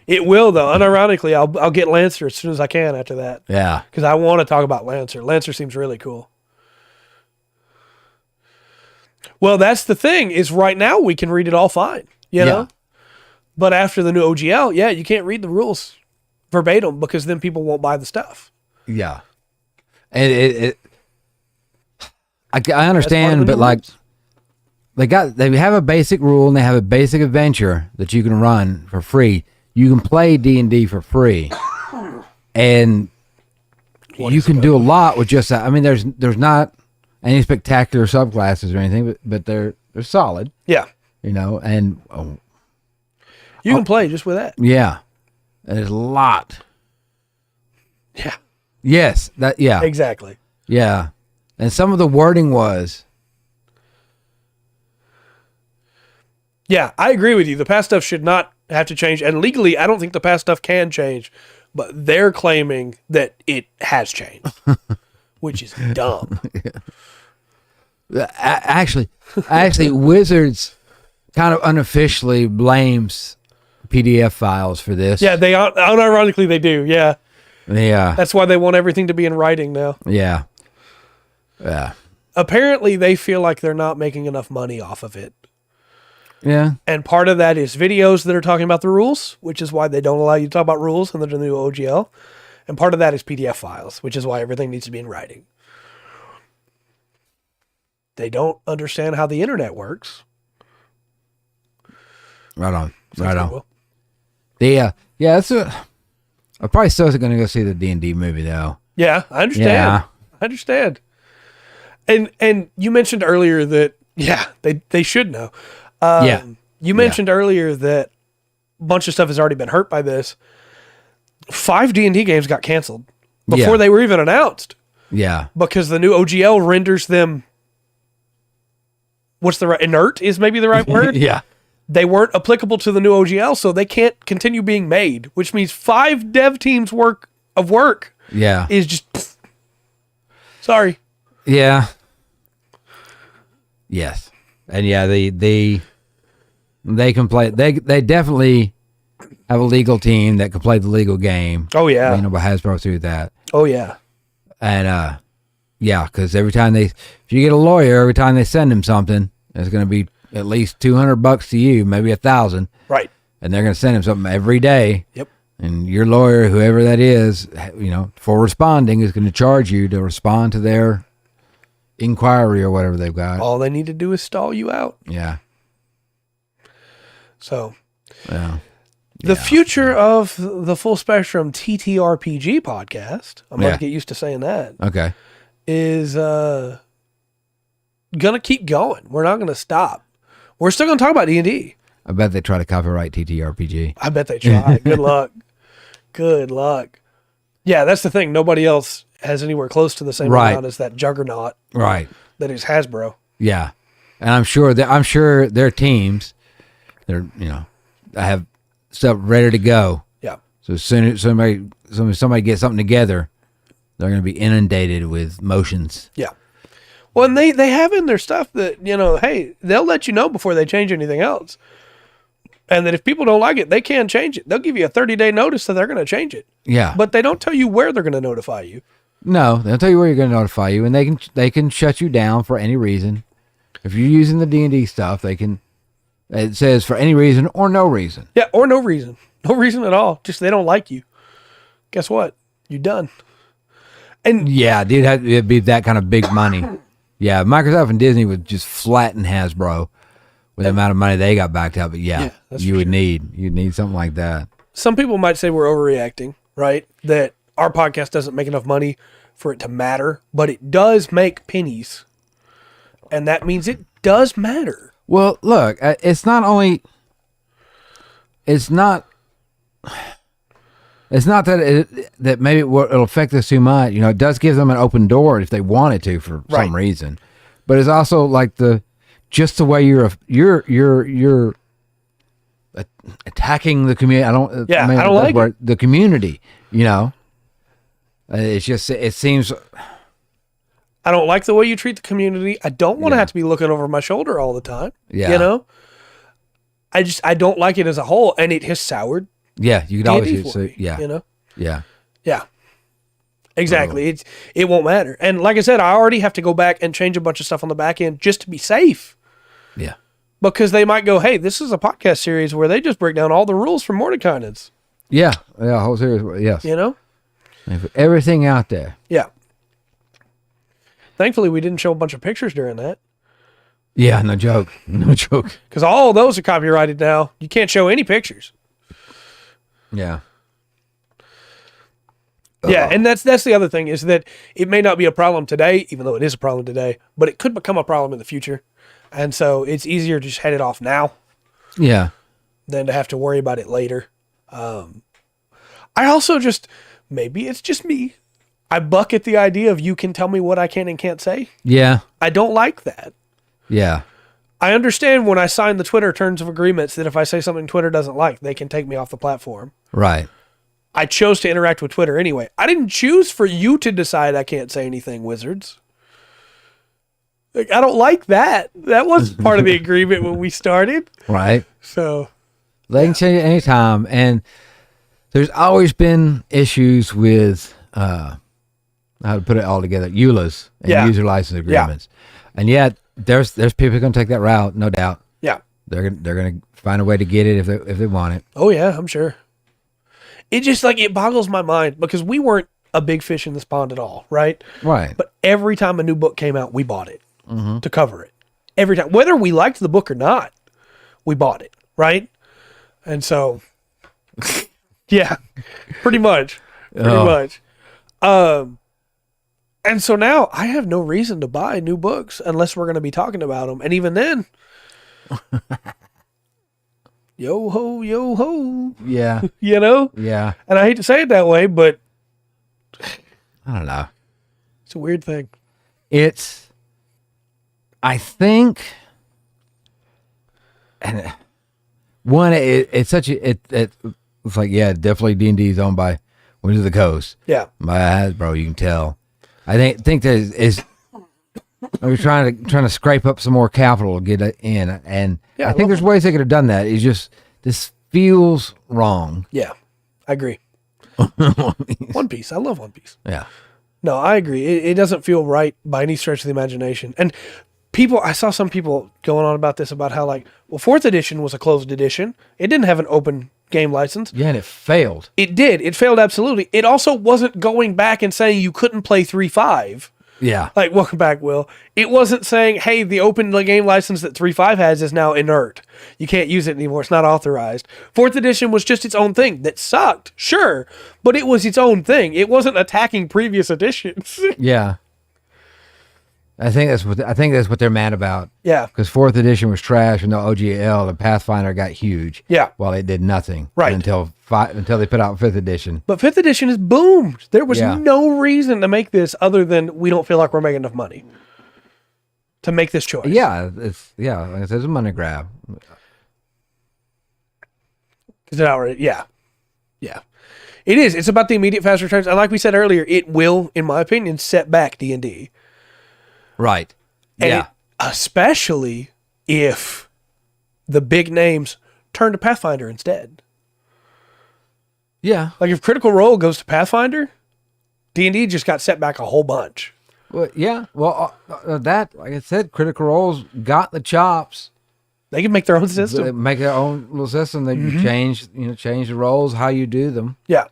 It will though. Unironically, I'll get Lancer as soon as I can after that. Yeah. Because I want to talk about Lancer. Lancer seems really cool. Well, that's the thing, is right now we can read it all fine, you know? But after the new OGL, you can't read the rules verbatim because then people won't buy the stuff. Yeah. And I understand, but like they have a basic rule and they have a basic adventure that you can run for free. You can play D&D for free. And you can do a lot with just that. I mean, there's not any spectacular subclasses or anything, but they're solid. Yeah. And you can play just with that. Yeah. There's a lot. Yeah. Yes. Exactly. Yeah. And some of the wording was. Yeah, I agree with you. The past stuff should not have to change. And legally, I don't think the past stuff can change. But they're claiming that it has changed, which is dumb. Actually, Wizards kind of unofficially blames PDF files for this. Yeah, they unironically they do. Yeah. Yeah. That's why they want everything to be in writing now. Yeah. Yeah. Apparently, they feel like they're not making enough money off of it. Yeah. And part of that is videos that are talking about the rules, which is why they don't allow you to talk about rules in the new OGL. And part of that is PDF files, which is why everything needs to be in writing. They don't understand how the internet works. Right on. Right on. That's I'm probably still going to go see the D&D movie though. Yeah, I understand. Yeah. I understand. And you mentioned earlier that they should know. You mentioned earlier that a bunch of stuff has already been hurt by this. 5 D&D games got canceled before they were even announced. Yeah. Because the new OGL renders them, inert is maybe the right word? Yeah. They weren't applicable to the new OGL, so they can't continue being made, which means 5 dev teams work is just, sorry. Yeah. Yes. And they can play. They definitely have a legal team that can play the legal game. Oh yeah. But Hasbro through that. Oh yeah. And because every time if you get a lawyer, every time they send him something, it's going to be at least $200 to you, maybe $1,000. Right. And they're going to send him something every day. Yep. And your lawyer, whoever that is, for responding, is going to charge you to respond to their inquiry or whatever they've got. All they need to do is stall you out. Yeah. So, the future of the Full Spectrum TTRPG podcast, I'm going to get used to saying that. Okay. Is going to keep going. We're not going to stop. We're still going to talk about D&D. I bet they try to copyright TTRPG. I bet they try. Good luck. Good luck. Yeah, that's the thing. Nobody else has anywhere close to the same amount as that juggernaut. Right. That is Hasbro. Yeah. And I'm sure their teams, I have stuff ready to go. Yeah. So as soon as somebody gets something together, they're going to be inundated with motions. Yeah. Well, and they have in their stuff that, hey, they'll let you know before they change anything else. And that if people don't like it, they can change it. They'll give you a 30-day notice that they're going to change it. Yeah. But they don't tell you where they're going to notify you. No, they'll tell you where you're going to notify you, and they can shut you down for any reason. If you're using the D&D stuff, they can. It says for any reason or no reason. Yeah, or no reason. No reason at all. Just they don't like you. Guess what? You're done. And yeah, dude, it'd be that kind of big money. Yeah, Microsoft and Disney would just flatten Hasbro with the amount of money they got backed up. But you'd need something like that. Some people might say we're overreacting, right? That our podcast doesn't make enough money for it to matter, but it does make pennies. And that means it does matter. Well, look, it's not that maybe it'll affect us too much. It does give them an open door if they wanted to for some reason. But it's also like just the way you're attacking the community. I don't like it. The community, It's just, it seems. I don't like the way you treat the community. I don't want to have to be looking over my shoulder all the time. Yeah. I don't like it as a whole, and it has soured. Yeah, you could always me, Yeah. Yeah. Exactly. It won't matter. And like I said, I already have to go back and change a bunch of stuff on the back end just to be safe. Yeah. Because they might go, hey, this is a podcast series where they just break down all the rules for Mordecaians. Yeah. Yeah, whole series. Yes. Everything out there. Yeah. Thankfully, we didn't show a bunch of pictures during that. Yeah, no joke. No joke. Because all those are copyrighted now. You can't show any pictures. Yeah. Yeah, and that's the other thing is that it may not be a problem today, even though it is a problem today, but it could become a problem in the future. And so it's easier to just head it off now. Yeah. Than to have to worry about it later. I also maybe it's just me. I buck at the idea of you can tell me what I can and can't say. Yeah. I don't like that. Yeah. I understand when I sign the Twitter terms of agreements that if I say something Twitter doesn't like, they can take me off the platform. Right. I chose to interact with Twitter anyway. I didn't choose for you to decide I can't say anything, Wizards. I don't like that. That was part of the agreement when we started. Right. So. They can change it anytime. And there's always been issues with, how to put it all together, EULAs and user license agreements. Yeah. And yet there's people going to take that route, no doubt. Yeah. They're going to find a way to get it if they want it. Oh yeah, I'm sure. It just it boggles my mind because we weren't a big fish in this pond at all, right? Right. But every time a new book came out, we bought it to cover it. Every time, whether we liked the book or not, we bought it, right? And so, yeah, pretty much. And so now I have no reason to buy new books unless we're going to be talking about them. And even then, yo ho, yo ho. Yeah. Yeah. And I hate to say it that way, but I don't know. It's a weird thing. I think, and one, it's such it's like, yeah, definitely D&D is owned by Wizards of the Coast. Yeah. By Hasbro, you can tell. I think that is we're trying to scrape up some more capital to get it in, and yeah, I think there's ways they could have done that. It's just this feels wrong. Yeah, I agree. One Piece, I love One Piece. Yeah, no, I agree. It doesn't feel right by any stretch of the imagination. And I saw some people going on about this, about how well, 4th edition was a closed edition. It didn't have an open game license. Yeah, and it failed. It did. It failed absolutely. It also wasn't going back and saying you couldn't play 3.5. Yeah. Welcome back, Will. It wasn't saying, hey, the open game license that 3.5 has is now inert. You can't use it anymore. It's not authorized. 4th edition was just its own thing that sucked, sure, but it was its own thing. It wasn't attacking previous editions. Yeah. I think that's what they're mad about. Yeah. Because 4th edition was trash, and the OGL, the Pathfinder, got huge. Yeah. While it did nothing. Right. Until they put out 5th edition. But 5th edition is boomed. There was no reason to make this other than we don't feel like we're making enough money to make this choice. Yeah. Like I said, it's a money grab. Yeah. It is. It's about the immediate fast returns. And like we said earlier, it will, in my opinion, set back D&D. Right. And especially if the big names turn to Pathfinder instead. Yeah. Like if Critical Role goes to Pathfinder, D&D just got set back a whole bunch. Well, yeah. Well, that, like I said, Critical Role's got the chops. They can make their own system. They make their own little system. They change the roles, how you do them. Yeah.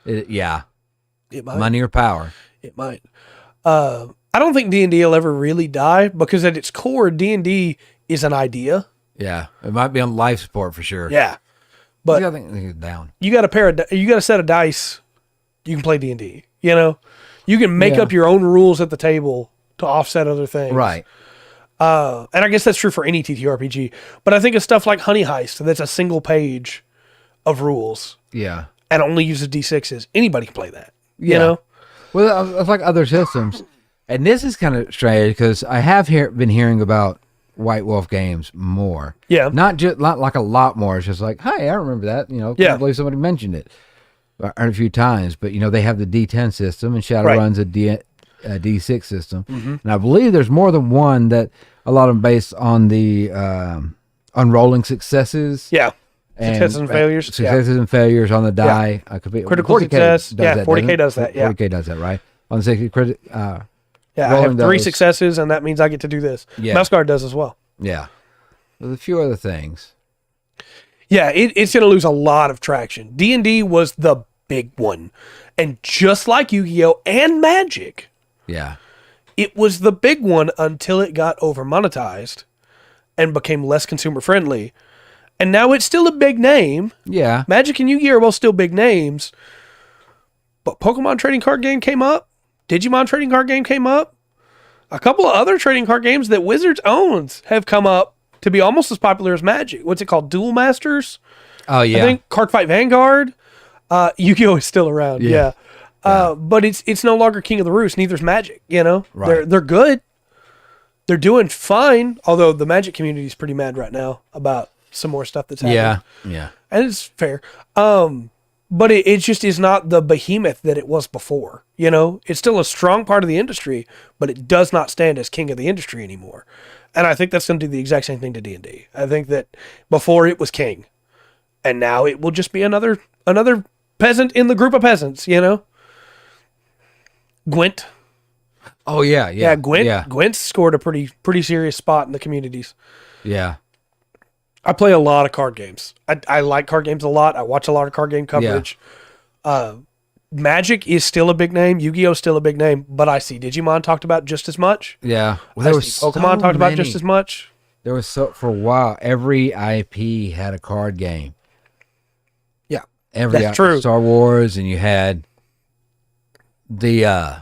Yeah. It might. Money or power. It might. I don't think D&D will ever really die because at its core, D&D is an idea. Yeah. It might be on life support for sure. Yeah. But I think it's down. you got a set of dice, you can play D&D. You know? You can make up your own rules at the table to offset other things. Right. And I guess that's true for any TTRPG. But I think of stuff like Honey Heist, that's a single page of rules. Yeah. And only uses D6s. Anybody can play that. You know? Well, it's like other systems. And this is kind of strange because I have been hearing about White Wolf games more. Yeah. Not like a lot more. It's just like, hey, I remember that. You know, can't believe somebody mentioned it a few times. But, you know, they have the D10 system and Shadowrun's a D6 system. Mm-hmm. And I believe there's more than one that a lot of them based on the unrolling successes. Yeah. Successes and failures. Successes and failures on the die. Critical success. 40K does that. Yeah. 40K does that, right? On the 60 credit. I have 3 successes, and that means I get to do this. Yeah. Mouse Guard does as well. Yeah. There's a few other things. Yeah, it's going to lose a lot of traction. D&D was the big one. And just like Yu-Gi-Oh! And Magic, it was the big one until it got over-monetized and became less consumer-friendly. And now it's still a big name. Yeah. Magic and Yu-Gi-Oh! Are both still big names. But Pokemon trading card game came up. Digimon trading card game came up. A couple of other trading card games that Wizards owns have come up to be almost as popular as Magic. What's it called? Duel Masters? Oh, yeah. I think Cardfight Vanguard. Yu-Gi-Oh! Is still around. Yeah. But it's no longer King of the Roost. Neither's Magic, you know? Right. They're good. They're doing fine. Although the Magic community is pretty mad right now about some more stuff that's happening. Yeah. And it's fair. But it just is not the behemoth that it was before. You know, it's still a strong part of the industry, but it does not stand as king of the industry anymore. And I think that's going to do the exact same thing to D&D. I think that before it was king, and now it will just be another peasant in the group of peasants. You know, Gwent. Oh yeah. Gwent. Yeah. Gwent scored a pretty serious spot in the communities. Yeah. I play a lot of card games. I like card games a lot. I watch a lot of card game coverage. Magic is still a big name. Yu-Gi-Oh! Is still a big name, but I see Digimon talked about just as much. Yeah. Well, there was Pokemon talked about just as much. There was for a while, every IP had a card game. Yeah. That's true. Star Wars, and you had the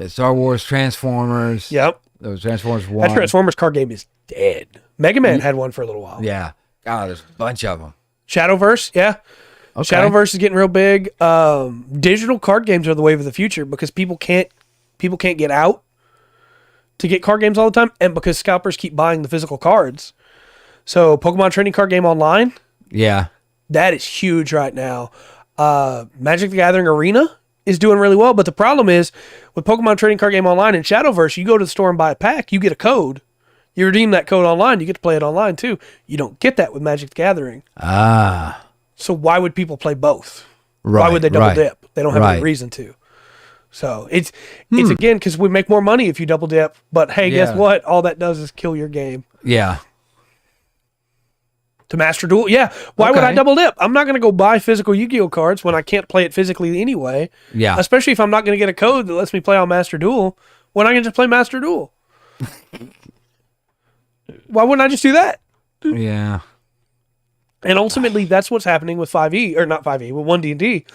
Star Wars Transformers. Yep. There was Transformers 1. That Transformers card game is dead. Mega Man had one for a little while. Yeah. God, there's a bunch of them. Shadowverse, yeah. Okay. Shadowverse is getting real big. Digital card games are the wave of the future because people can't get out to get card games all the time, and because scalpers keep buying the physical cards. So Pokemon trading card game online, that is huge right now. Magic the Gathering Arena is doing really well, but the problem is with Pokemon trading card game online and Shadowverse, you go to the store and buy a pack, you get a code. You redeem that code online, you get to play it online too. You don't get that with Magic the Gathering. So why would people play both? Right, why would they double dip? They don't have any reason to. So it's again, because we make more money if you double dip. But hey, guess what? All that does is kill your game. Yeah. To Master Duel? Yeah. Why would I double dip? I'm not going to go buy physical Yu-Gi-Oh! Cards when I can't play it physically anyway. Yeah. Especially if I'm not going to get a code that lets me play on Master Duel when I can just play Master Duel. Why wouldn't I just do that? Yeah. And ultimately, that's what's happening with 5e, or not 5e, with 1D&D.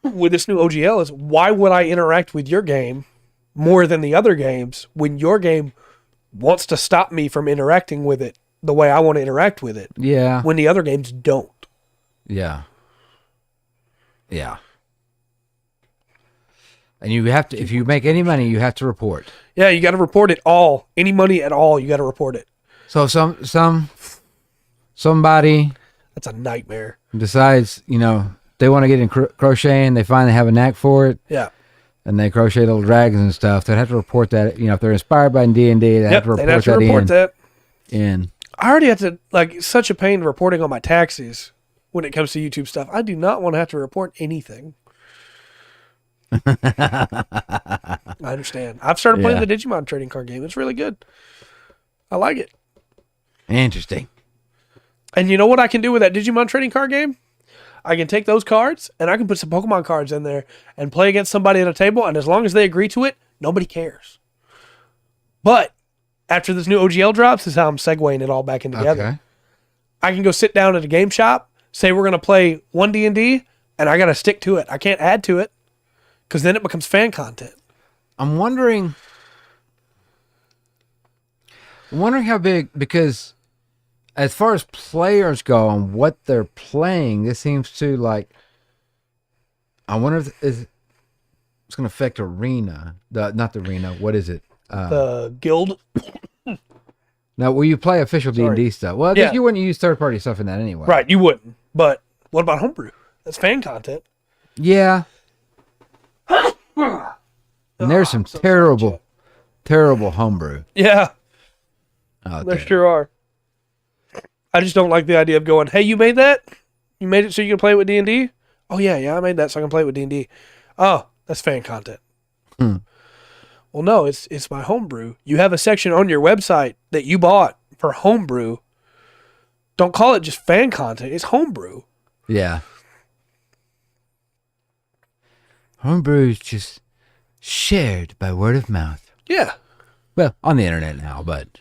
With this new OGL is, why would I interact with your game more than the other games when your game wants to stop me from interacting with it the way I want to interact with it? Yeah. When the other games don't. Yeah. Yeah. And you have to, if you make any money, you have to report. Yeah, you got to report it all. Any money at all, you got to report it. So somebody that's a nightmare. Decides, they want to get in crocheting. They finally have a knack for it. Yeah. and they crochet little dragons and stuff, they'd have to report that. If they're inspired by D&D, they'd have to report that. In I already have to, like, such a pain reporting on my taxes when it comes to YouTube stuff. I do not want to have to report anything. I understand. I've started playing the Digimon trading card game. It's really good. I like it. Interesting. And you know what I can do with that Digimon trading card game? I can take those cards and I can put some Pokemon cards in there and play against somebody at a table. And as long as they agree to it, nobody cares. But after this new OGL drops, this is how I'm segueing it all back in together. Okay. I can go sit down at a game shop, say we're going to play one D&D, and I got to stick to it. I can't add to it because then it becomes fan content. I'm wondering how big, because as far as players go and what they're playing, this seems to like, I wonder if it's going to affect Arena. Not the Arena. What is it? The Guild. Now, will you play official D&D stuff? Well, I guess you wouldn't use third-party stuff in that anyway. Right, you wouldn't. But what about homebrew? That's fan content. Yeah. And there's some terrible homebrew. Yeah. There sure are. I just don't like the idea of going, hey, you made that? You made it so you can play it with D&D? Oh, yeah, I made that so I can play it with D&D. Oh, that's fan content. Well, no, it's my homebrew. You have a section on your website that you bought for homebrew. Don't call it just fan content. It's homebrew. Yeah. Homebrew is just shared by word of mouth. Yeah. Well, on the internet now, but...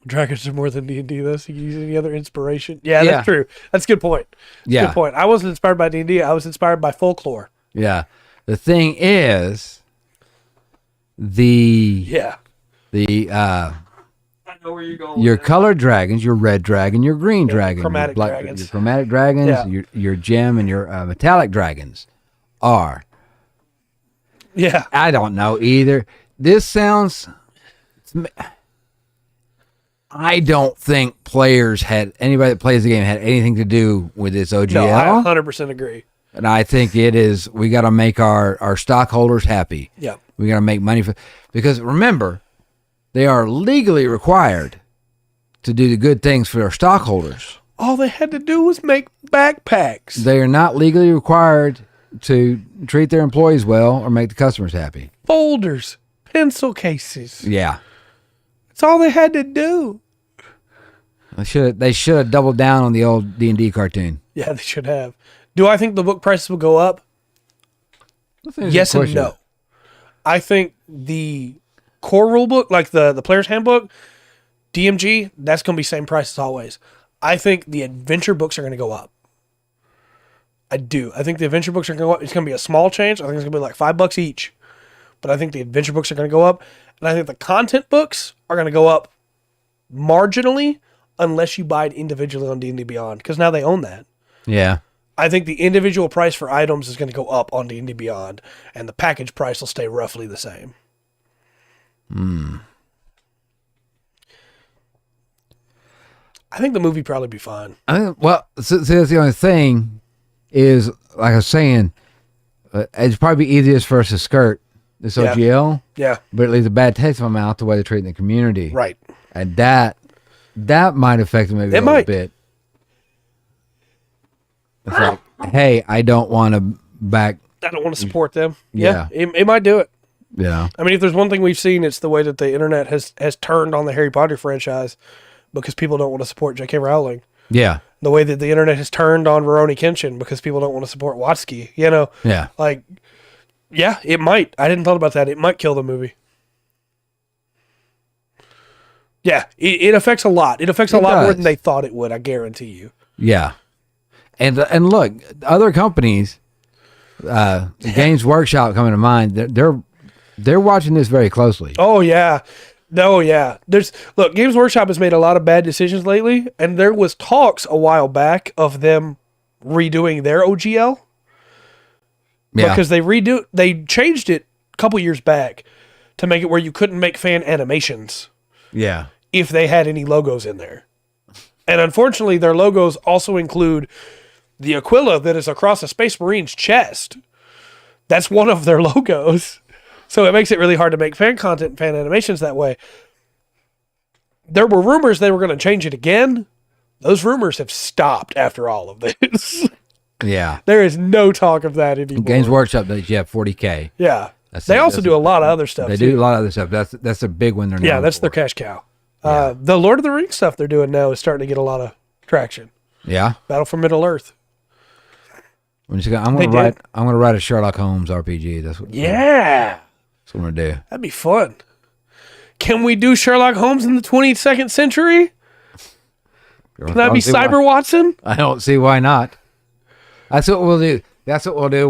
Dragons are more than D&D, though, so you can use any other inspiration. Yeah, that's true. That's a good point. Good point. I wasn't inspired by D&D. I was inspired by folklore. Yeah. The thing is... I know where you're going. Your colored dragons, your red dragon, your green dragon, chromatic dragons. Your chromatic dragons, your gem, and your metallic dragons are. Yeah. I don't know either. This sounds. I don't think anybody that plays the game had anything to do with this OGL. No, I 100% agree. And I think it is, we got to make our stockholders happy. Yeah. We got to make money because remember, they are legally required to do the good things for their stockholders. All they had to do was make backpacks. They are not legally required to treat their employees well or make the customers happy. Folders, pencil cases. Yeah. That's all they had to do. They should have doubled down on the old D&D cartoon. Yeah, they should have. Do I think the book prices will go up? Yes and no. I think the core rule book, like the player's handbook, DMG, that's going to be same price as always. I think the adventure books are going to go up. I do. I think the adventure books are going to go up. It's going to be a small change. I think it's going to be like $5 each. But I think the adventure books are going to go up. And I think the content books are going to go up marginally unless you buy it individually on D&D Beyond. Because now they own that. Yeah. I think the individual price for items is going to go up on D&D Beyond, and the package price will stay roughly the same. I think the movie probably be fine. So that's the only thing is, like I was saying, it'd probably be easiest for us to skirt this OGL. Yeah. But it leaves a bad taste in my mouth the way they're treating the community. Right. And that might affect them maybe a little bit. It's like, hey, I don't want to support them. Yeah. It might do it. Yeah. I mean, if there's one thing we've seen, it's the way that the internet has turned on the Harry Potter franchise because people don't want to support J.K. Rowling. Yeah. The way that the internet has turned on Rurouni Kenshin because people don't want to support Watsky, Yeah. Like, yeah, it might. I didn't thought about that. It might kill the movie. Yeah, it affects a lot. It affects a lot more than they thought it would, I guarantee you. Yeah. And look, other companies, Games Workshop coming to mind, they're watching this very closely. Oh yeah. No, yeah. Look, Games Workshop has made a lot of bad decisions lately, and there was talks a while back of them redoing their OGL. Yeah. Because they changed it a couple years back to make it where you couldn't make fan animations. Yeah. If they had any logos in there. And unfortunately, their logos also include the Aquila that is across a Space Marine's chest. That's one of their logos. So it makes it really hard to make fan content and fan animations that way. There were rumors they were going to change it again. Those rumors have stopped after all of this. Yeah. There is no talk of that anymore. Games Workshop does, yeah, 40K. Yeah. They also do a lot of other stuff. They do a lot of other stuff. That's a big one. Yeah, that's their cash cow. The Lord of the Rings stuff they're doing now is starting to get a lot of traction. Yeah. Battle for Middle Earth. I'm gonna write a Sherlock Holmes RPG. That's what. Yeah. That's what I'm gonna do. That'd be fun. Can we do Sherlock Holmes in the 22nd century? Can that be Cyber Watson? I don't see why not. That's what we'll do.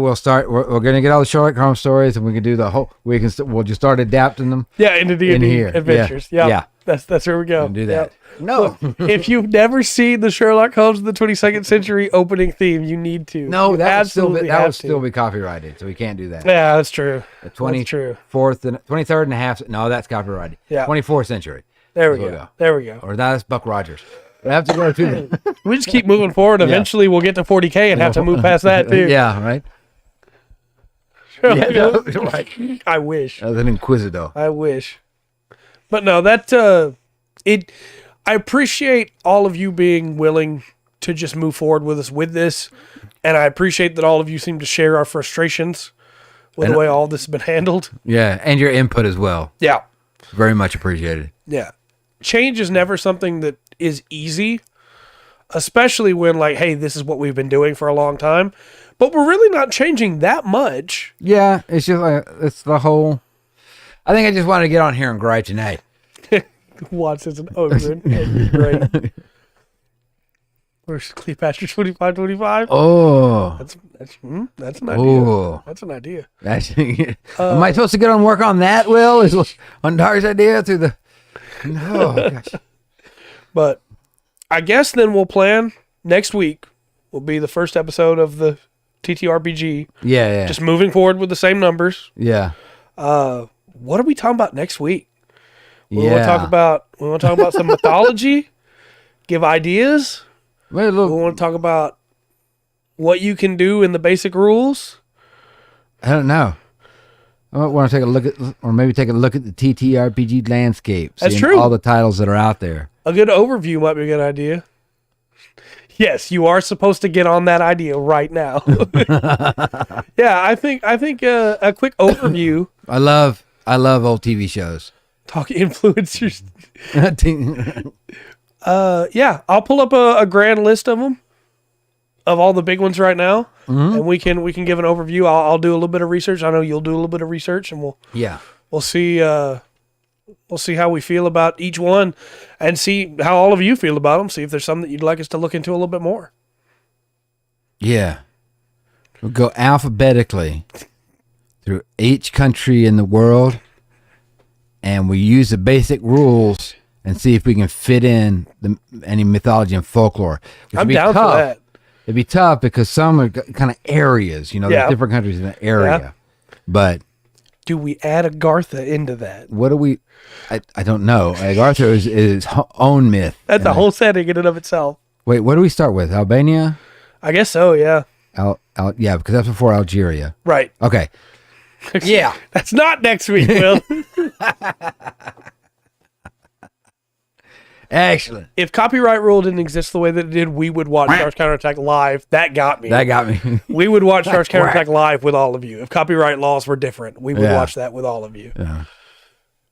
We'll start. We're gonna get all the Sherlock Holmes stories, and we can do the whole. We'll just start adapting them. Yeah, into D&D adventures. Yeah. Yeah. That's where we go. Do that. Yep. No, if you've never seen the Sherlock Holmes of the 22nd century opening theme, you need to. No, that would still be copyrighted, so we can't do that. Yeah, that's true. The 24th and 23rd and a half. No, that's copyrighted. Yeah, 24th century. There we go. There we go. Or that's Buck Rogers. We have to go to. We just keep moving forward. Eventually, we'll get to 40K and have to move past that too. Yeah, right. Right. I wish. As an Inquisitor. I wish. But no, I appreciate all of you being willing to just move forward with us with this. And I appreciate that all of you seem to share our frustrations with the way all this has been handled. Yeah, and your input as well. Yeah. Very much appreciated. Yeah. Change is never something that is easy, especially when like, hey, this is what we've been doing for a long time. But we're really not changing that much. Yeah, it's just like, it's the whole... I think I just want to get on here and gripe tonight. Watson's an ogre. Great. Where's Cleopatra 2525? Oh. That's an idea. Ooh. That's an idea. Am I supposed to get on work on that, Will? Is on Dark's idea through the... No, gosh. But I guess then we'll plan next week will be the first episode of the TTRPG. Yeah. Just moving forward with the same numbers. Yeah. What are we talking about next week? We want to talk about some mythology, give ideas. Wait, look. We want to talk about what you can do in the basic rules. I don't know. I might want to take a look at the TTRPG landscape. That's true. All the titles that are out there. A good overview might be a good idea. Yes, you are supposed to get on that idea right now. Yeah, I think a quick overview. I love old TV shows. Talk influencers. Yeah, I'll pull up a grand list of them, of all the big ones right now, and we can give an overview. I'll do a little bit of research. I know you'll do a little bit of research, and we'll see how we feel about each one, and see how all of you feel about them. See if there's something that you'd like us to look into a little bit more. Yeah, we'll go alphabetically through each country in the world, and we use the basic rules and see if we can fit in any mythology and folklore. I'm down for that. It'd be tough because some are kind of areas, there's different countries in the area. Yeah. But do we add Agartha into that? What do we? I don't know. Agartha is his own myth. That's a whole setting in and of itself. Wait, what do we start with? Albania? I guess so. Yeah. Yeah, because that's before Algeria. Right. Okay. Yeah. That's not next week, Will. Excellent. If copyright rule didn't exist the way that it did, we would watch Star Wars Counterattack live. That got me. We would watch Star Wars Counterattack live with all of you. If copyright laws were different, we would watch that with all of you. Yeah.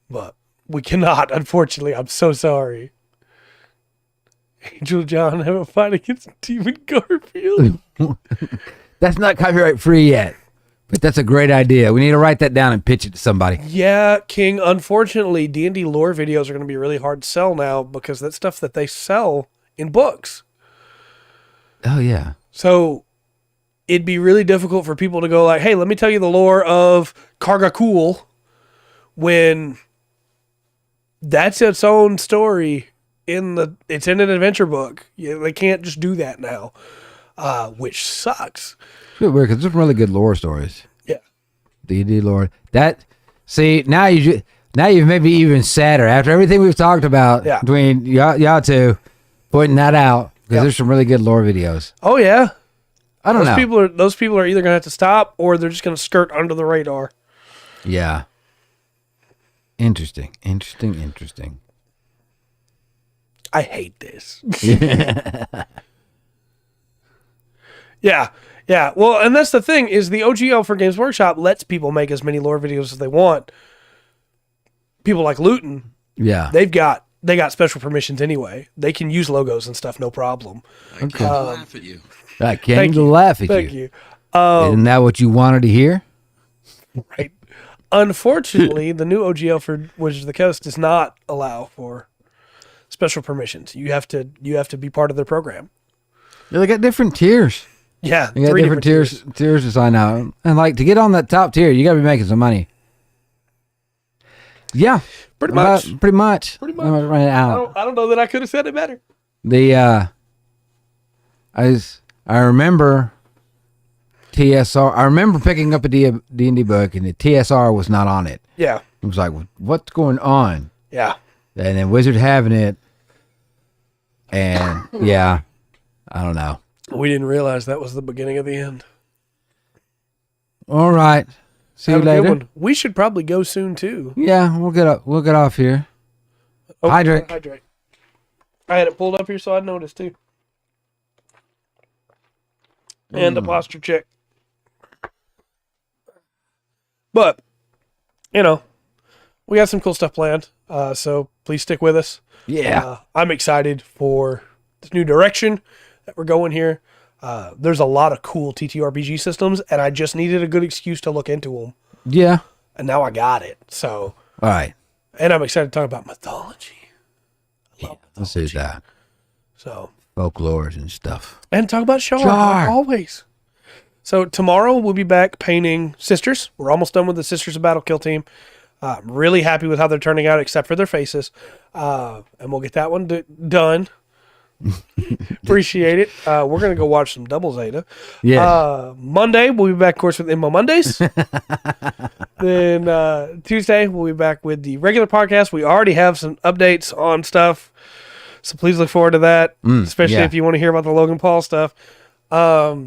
But we cannot, unfortunately. I'm so sorry. Angel John have a fight against Demon Garfield. That's not copyright free yet. But that's a great idea. We need to write that down and pitch it to somebody. Yeah, King. Unfortunately, D&D lore videos are going to be really hard to sell now because that's stuff that they sell in books. Oh, yeah. So it'd be really difficult for people to go like, hey, let me tell you the lore of Kargakul when that's its own story it's in an adventure book. They can't just do that now, which sucks. It's weird because there's some really good lore stories. Yeah. D&D lore. Now you've made me even sadder after everything we've talked about between y'all two pointing that out because there's some really good lore videos. Oh, yeah. I don't know. Those people are either going to have to stop or they're just going to skirt under the radar. Yeah. Interesting. I hate this. Yeah. Well, and that's the thing is the OGL for Games Workshop lets people make as many lore videos as they want. People like Luton, Yeah. they got special permissions anyway. They can use logos and stuff, no problem. I can't laugh at you. I can't even laugh at Thank you. you. Isn't that what you wanted to hear? Right. Unfortunately, the new OGL for Wizards of the Coast does not allow for special permissions. You have to be part of their program. Yeah, they got different tiers. Yeah, You got different tiers to sign out. And like to get on that top tier, you got to be making some money. Yeah. Pretty much. I'm running out. I don't know that I could have said it better. I remember TSR. I remember picking up a D&D book and the TSR was not on it. Yeah. It was like, what's going on? Yeah. And then Wizard having it. And yeah, I don't know. We didn't realize that was the beginning of the end. All right. See you later. We should probably go soon too. Yeah, we'll get off here. Oh, Hydrate. I had it pulled up here so I noticed too. And a posture check. But, we got some cool stuff planned. So please stick with us. Yeah. I'm excited for this new direction that we're going here. There's a lot of cool TTRPG systems, and I just needed a good excuse to look into them. Yeah. And now I got it. So, all right. And I'm excited to talk about mythology. Let's do that. So, folklores and stuff. And talk about Shar, like always. So tomorrow we'll be back painting Sisters. We're almost done with the Sisters of Battle Kill team. I'm really happy with how they're turning out, except for their faces. And we'll get that one done. Appreciate it. We're going to go watch some Double Zeta. Yeah. Monday, we'll be back, of course, with Immo Mondays. Then Tuesday, we'll be back with the regular podcast. We already have some updates on stuff. So please look forward to that, especially if you want to hear about the Logan Paul stuff. Yeah,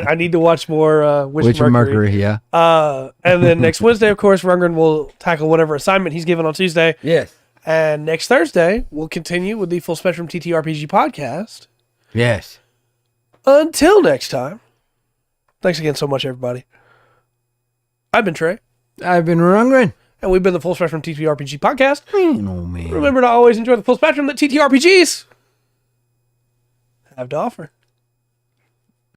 I need to watch more Witch of Mercury. Yeah. And then next Wednesday, of course, Rundgren will tackle whatever assignment he's given on Tuesday. Yes. And next Thursday, we'll continue with the Full Spectrum TTRPG podcast. Yes. Until next time, thanks again so much, everybody. I've been Trey. I've been Rundgren. And we've been the Full Spectrum TTRPG podcast. Oh, man. Remember to always enjoy the full spectrum that TTRPGs have to offer.